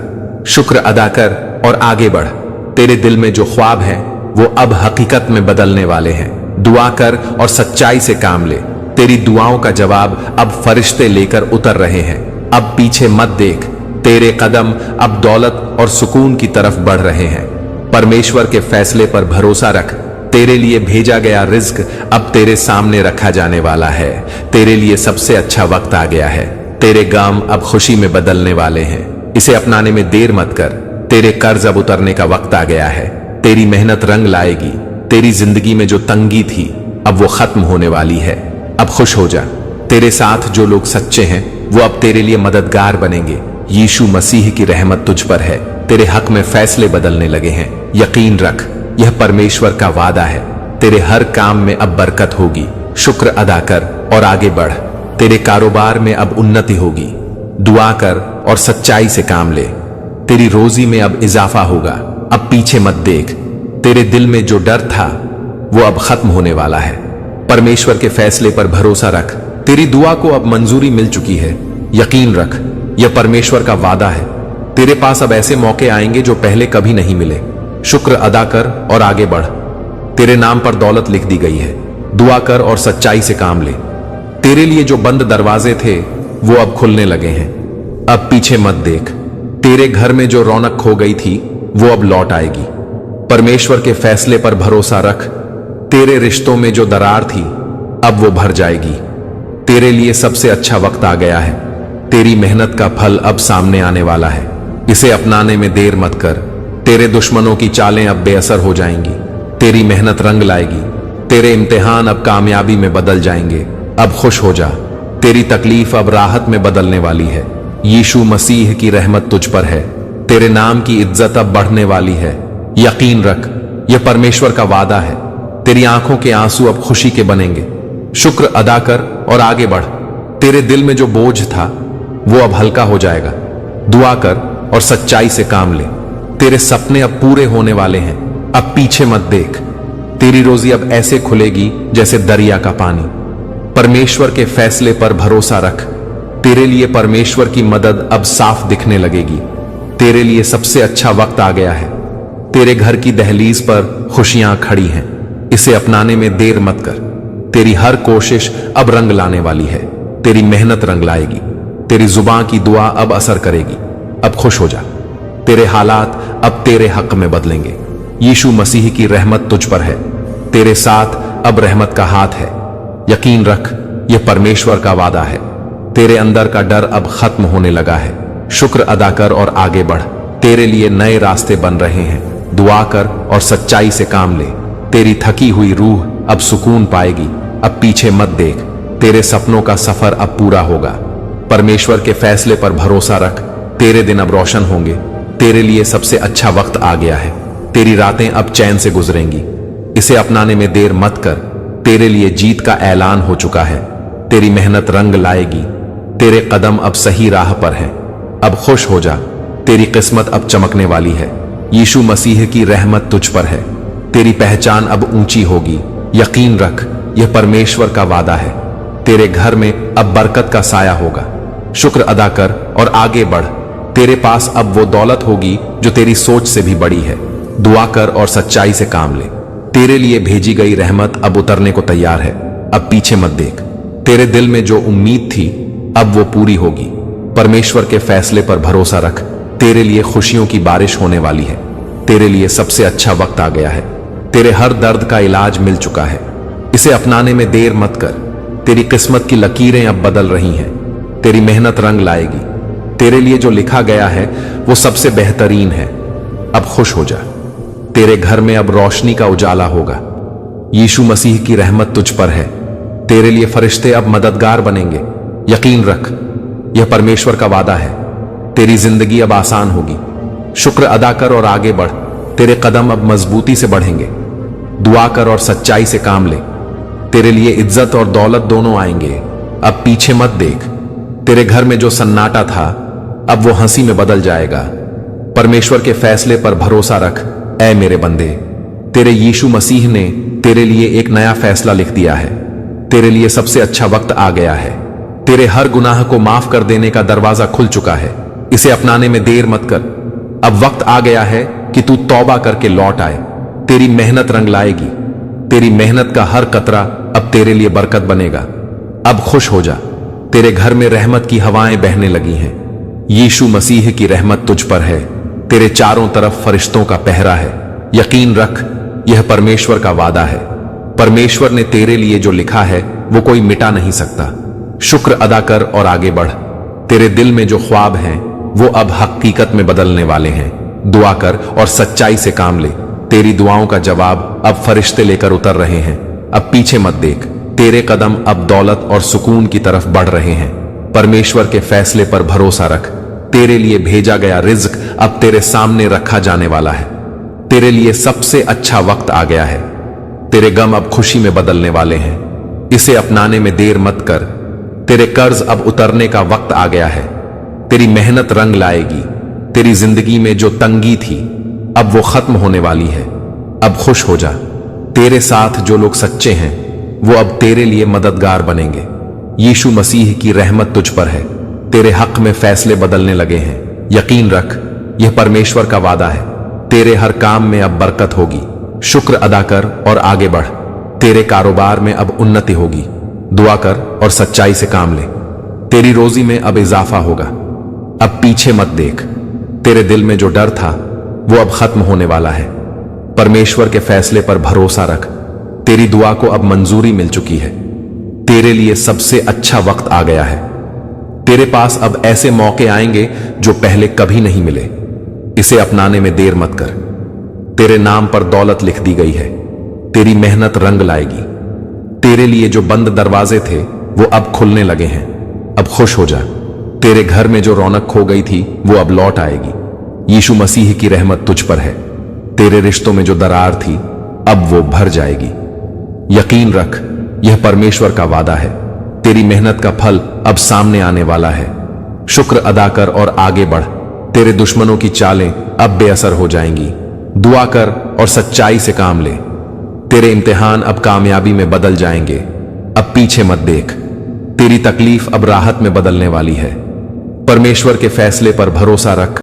शुक्र अदा कर और आगे बढ़। तेरे दिल में जो ख्वाब है वो अब हकीकत में बदलने वाले हैं। दुआ कर और सच्चाई से काम ले। तेरी दुआओं का जवाब अब फरिश्ते लेकर उतर रहे हैं। अब पीछे मत देख। तेरे कदम अब दौलत और सुकून की तरफ बढ़ रहे हैं। परमेश्वर के फैसले पर भरोसा रख। तेरे लिए भेजा गया रिज्क अब तेरे सामने रखा जाने वाला है। तेरे लिए सबसे अच्छा वक्त आ गया है। तेरे गम अब खुशी में बदलने वाले हैं। इसे अपनाने में देर मत कर। तेरे कर्ज अब उतरने का वक्त आ गया है। तेरी मेहनत रंग लाएगी। तेरी जिंदगी में जो तंगी थी अब वो खत्म होने वाली है। अब खुश हो जा। तेरे साथ जो लोग सच्चे हैं वो अब तेरे लिए मददगार बनेंगे। यीशु मसीह की रहमत तुझ पर है। तेरे हक में फैसले बदलने लगे हैं। यकीन रख, यह परमेश्वर का वादा है। तेरे हर काम में अब बरकत होगी। शुक्र अदा कर और आगे बढ़। तेरे कारोबार में अब उन्नति होगी। दुआ कर और सच्चाई से काम ले। तेरी रोजी में अब इजाफा होगा। अब पीछे मत देख। तेरे दिल में जो डर था वो अब खत्म होने वाला है। परमेश्वर के फैसले पर भरोसा रख। तेरी दुआ को अब मंजूरी मिल चुकी है। यकीन रख, यह परमेश्वर का वादा है। तेरे पास अब ऐसे मौके आएंगे जो पहले कभी नहीं मिले। शुक्र अदा कर और आगे बढ़। तेरे नाम पर दौलत लिख दी गई है। दुआ कर और सच्चाई से काम ले। तेरे लिए जो बंद दरवाजे थे वो अब खुलने लगे हैं। अब पीछे मत देख। तेरे घर में जो रौनक खो गई थी वो अब लौट आएगी। परमेश्वर के फैसले पर भरोसा रख। तेरे रिश्तों में जो दरार थी अब वो भर जाएगी। तेरे लिए सबसे अच्छा वक्त आ गया है। तेरी मेहनत का फल अब सामने आने वाला है। इसे अपनाने में देर मत कर। तेरे दुश्मनों की चालें अब बेअसर हो जाएंगी। तेरी मेहनत रंग लाएगी। तेरे इम्तिहान अब कामयाबी में बदल जाएंगे। अब खुश हो जा। तेरी तकलीफ अब राहत में बदलने वाली है। यीशु मसीह की रहमत तुझ पर है। तेरे नाम की इज्जत अब बढ़ने वाली है। यकीन रख, यह परमेश्वर का वादा है। तेरी आंखों के आंसू अब खुशी के बनेंगे। शुक्र अदा कर और आगे बढ़। तेरे दिल में जो बोझ था वो अब हल्का हो जाएगा। दुआ कर और सच्चाई से काम ले। तेरे सपने अब पूरे होने वाले हैं। अब पीछे मत देख। तेरी रोजी अब ऐसे खुलेगी जैसे दरिया का पानी। परमेश्वर के फैसले पर भरोसा रख। तेरे लिए परमेश्वर की मदद अब साफ दिखने लगेगी। तेरे लिए सबसे अच्छा वक्त आ गया है। तेरे घर की दहलीज पर खुशियां खड़ी हैं। इसे अपनाने में देर मत कर। तेरी हर कोशिश अब रंग लाने वाली है। तेरी मेहनत रंग लाएगी। तेरी जुबान की दुआ अब असर करेगी। अब खुश हो जा। तेरे हालात अब तेरे हक में बदलेंगे। यीशु मसीह की रहमत तुझ पर है। तेरे साथ अब रहमत का हाथ है। यकीन रख, यह परमेश्वर का वादा है। तेरे अंदर का डर अब खत्म होने लगा है। शुक्र अदा कर और आगे बढ़। तेरे लिए नए रास्ते बन रहे हैं। दुआ कर और सच्चाई से काम ले। तेरी थकी हुई रूह अब सुकून पाएगी। अब पीछे मत देख। तेरे सपनों का सफर अब पूरा होगा। परमेश्वर के फैसले पर भरोसा रख। तेरे दिन अब रोशन होंगे। तेरे लिए सबसे अच्छा वक्त आ गया है। तेरी रातें अब चैन से गुजरेंगी। इसे अपनाने में देर मत कर। तेरे लिए जीत का ऐलान हो चुका है। तेरी मेहनत रंग लाएगी। तेरे कदम अब सही राह पर हैं। अब खुश हो जा। तेरी किस्मत अब चमकने वाली है। यीशु मसीह की रहमत तुझ पर है। तेरी पहचान अब ऊंची होगी। यकीन रख, यह परमेश्वर का वादा है। तेरे घर में अब बरकत का साया होगा। शुक्र अदा कर और आगे बढ़। तेरे पास अब वो दौलत होगी जो तेरी सोच से भी बड़ी है। दुआ कर और सच्चाई से काम ले। तेरे लिए भेजी गई रहमत अब उतरने को तैयार है। अब पीछे मत देख। तेरे दिल में जो उम्मीद थी अब वो पूरी होगी। परमेश्वर के फैसले पर भरोसा रख। तेरे लिए खुशियों की बारिश होने वाली है। तेरे लिए सबसे अच्छा वक्त आ गया है। तेरे हर दर्द का इलाज मिल चुका है। इसे अपनाने में देर मत कर। तेरी किस्मत की लकीरें अब बदल रही हैं। तेरी मेहनत रंग लाएगी। तेरे लिए जो लिखा गया है वो सबसे बेहतरीन है। अब खुश हो जा। तेरे घर में अब रोशनी का उजाला होगा। यीशु मसीह की रहमत तुझ पर है। तेरे लिए फरिश्ते अब मददगार बनेंगे। यकीन रख, यह परमेश्वर का वादा है। तेरी जिंदगी अब आसान होगी। शुक्र अदा कर और आगे बढ़। तेरे कदम अब मजबूती से बढ़ेंगे। दुआ कर और सच्चाई से काम ले। तेरे लिए इज्जत और दौलत दोनों आएंगे। अब पीछे मत देख। तेरे घर में जो सन्नाटा था अब वो हंसी में बदल जाएगा। परमेश्वर के फैसले पर भरोसा रख। ऐ मेरे बंदे, तेरे यीशु मसीह ने तेरे लिए एक नया फैसला लिख दिया है। तेरे लिए सबसे अच्छा वक्त आ गया है। तेरे हर गुनाह को माफ कर देने का दरवाजा खुल चुका है। इसे अपनाने में देर मत कर। अब वक्त आ गया है कि तू तौबा करके लौट आए। तेरी मेहनत रंग लाएगी। तेरी मेहनत का हर कतरा अब तेरे लिए बरकत बनेगा। अब खुश हो जा। तेरे घर में रहमत की हवाएं बहने लगी हैं। यीशु मसीह की रहमत तुझ पर है। तेरे चारों तरफ फरिश्तों का पहरा है। यकीन रख, यह परमेश्वर का वादा है। परमेश्वर ने तेरे लिए जो लिखा है वो कोई मिटा नहीं सकता। शुक्र अदा कर और आगे बढ़। तेरे दिल में जो ख्वाब हैं वो अब हकीकत में बदलने वाले हैं। दुआ कर और सच्चाई से काम ले। तेरी दुआओं का जवाब अब फरिश्ते लेकर उतर रहे हैं। अब पीछे मत देख। तेरे कदम अब दौलत और सुकून की तरफ बढ़ रहे हैं। परमेश्वर के फैसले पर भरोसा रख। तेरे लिए भेजा गया रिज्क अब तेरे सामने रखा जाने वाला है। तेरे लिए सबसे अच्छा वक्त आ गया है। तेरे गम अब खुशी में बदलने वाले हैं। इसे अपनाने में देर मत कर। तेरे कर्ज अब उतरने का वक्त आ गया है। तेरी मेहनत रंग लाएगी। तेरी जिंदगी में जो तंगी थी अब वो खत्म होने वाली है। अब खुश हो जा। तेरे साथ जो लोग सच्चे हैं वो अब तेरे लिए मददगार बनेंगे। यीशु मसीह की रहमत तुझ पर है। तेरे हक में फैसले बदलने लगे हैं। यकीन रख, यह परमेश्वर का वादा है। तेरे हर काम में अब बरकत होगी। शुक्र अदा कर और आगे बढ़। तेरे कारोबार में अब उन्नति होगी। दुआ कर और सच्चाई से काम ले। तेरी रोजी में अब इजाफा होगा। अब पीछे मत देख। तेरे दिल में जो डर था वो अब खत्म होने वाला है। परमेश्वर के फैसले पर भरोसा रख। तेरी दुआ को अब मंजूरी मिल चुकी है। तेरे लिए सबसे अच्छा वक्त आ गया है। तेरे पास अब ऐसे मौके आएंगे जो पहले कभी नहीं मिले। इसे अपनाने में देर मत कर। तेरे नाम पर दौलत लिख दी गई है। तेरी मेहनत रंग लाएगी। तेरे लिए जो बंद दरवाजे थे वो अब खुलने लगे हैं। अब खुश हो जा। तेरे घर में जो रौनक खो गई थी वो अब लौट आएगी। यीशु मसीह की रहमत तुझ पर है। तेरे रिश्तों में जो दरार थी अब वो भर जाएगी। यकीन रख, यह परमेश्वर का वादा है। तेरी मेहनत का फल अब सामने आने वाला है। शुक्र अदा कर और आगे बढ़। तेरे दुश्मनों की चालें अब बेअसर हो जाएंगी। दुआ कर और सच्चाई से काम ले। तेरे इम्तिहान अब कामयाबी में बदल जाएंगे। अब पीछे मत देख। तेरी तकलीफ अब राहत में बदलने वाली है। परमेश्वर के फैसले पर भरोसा रख।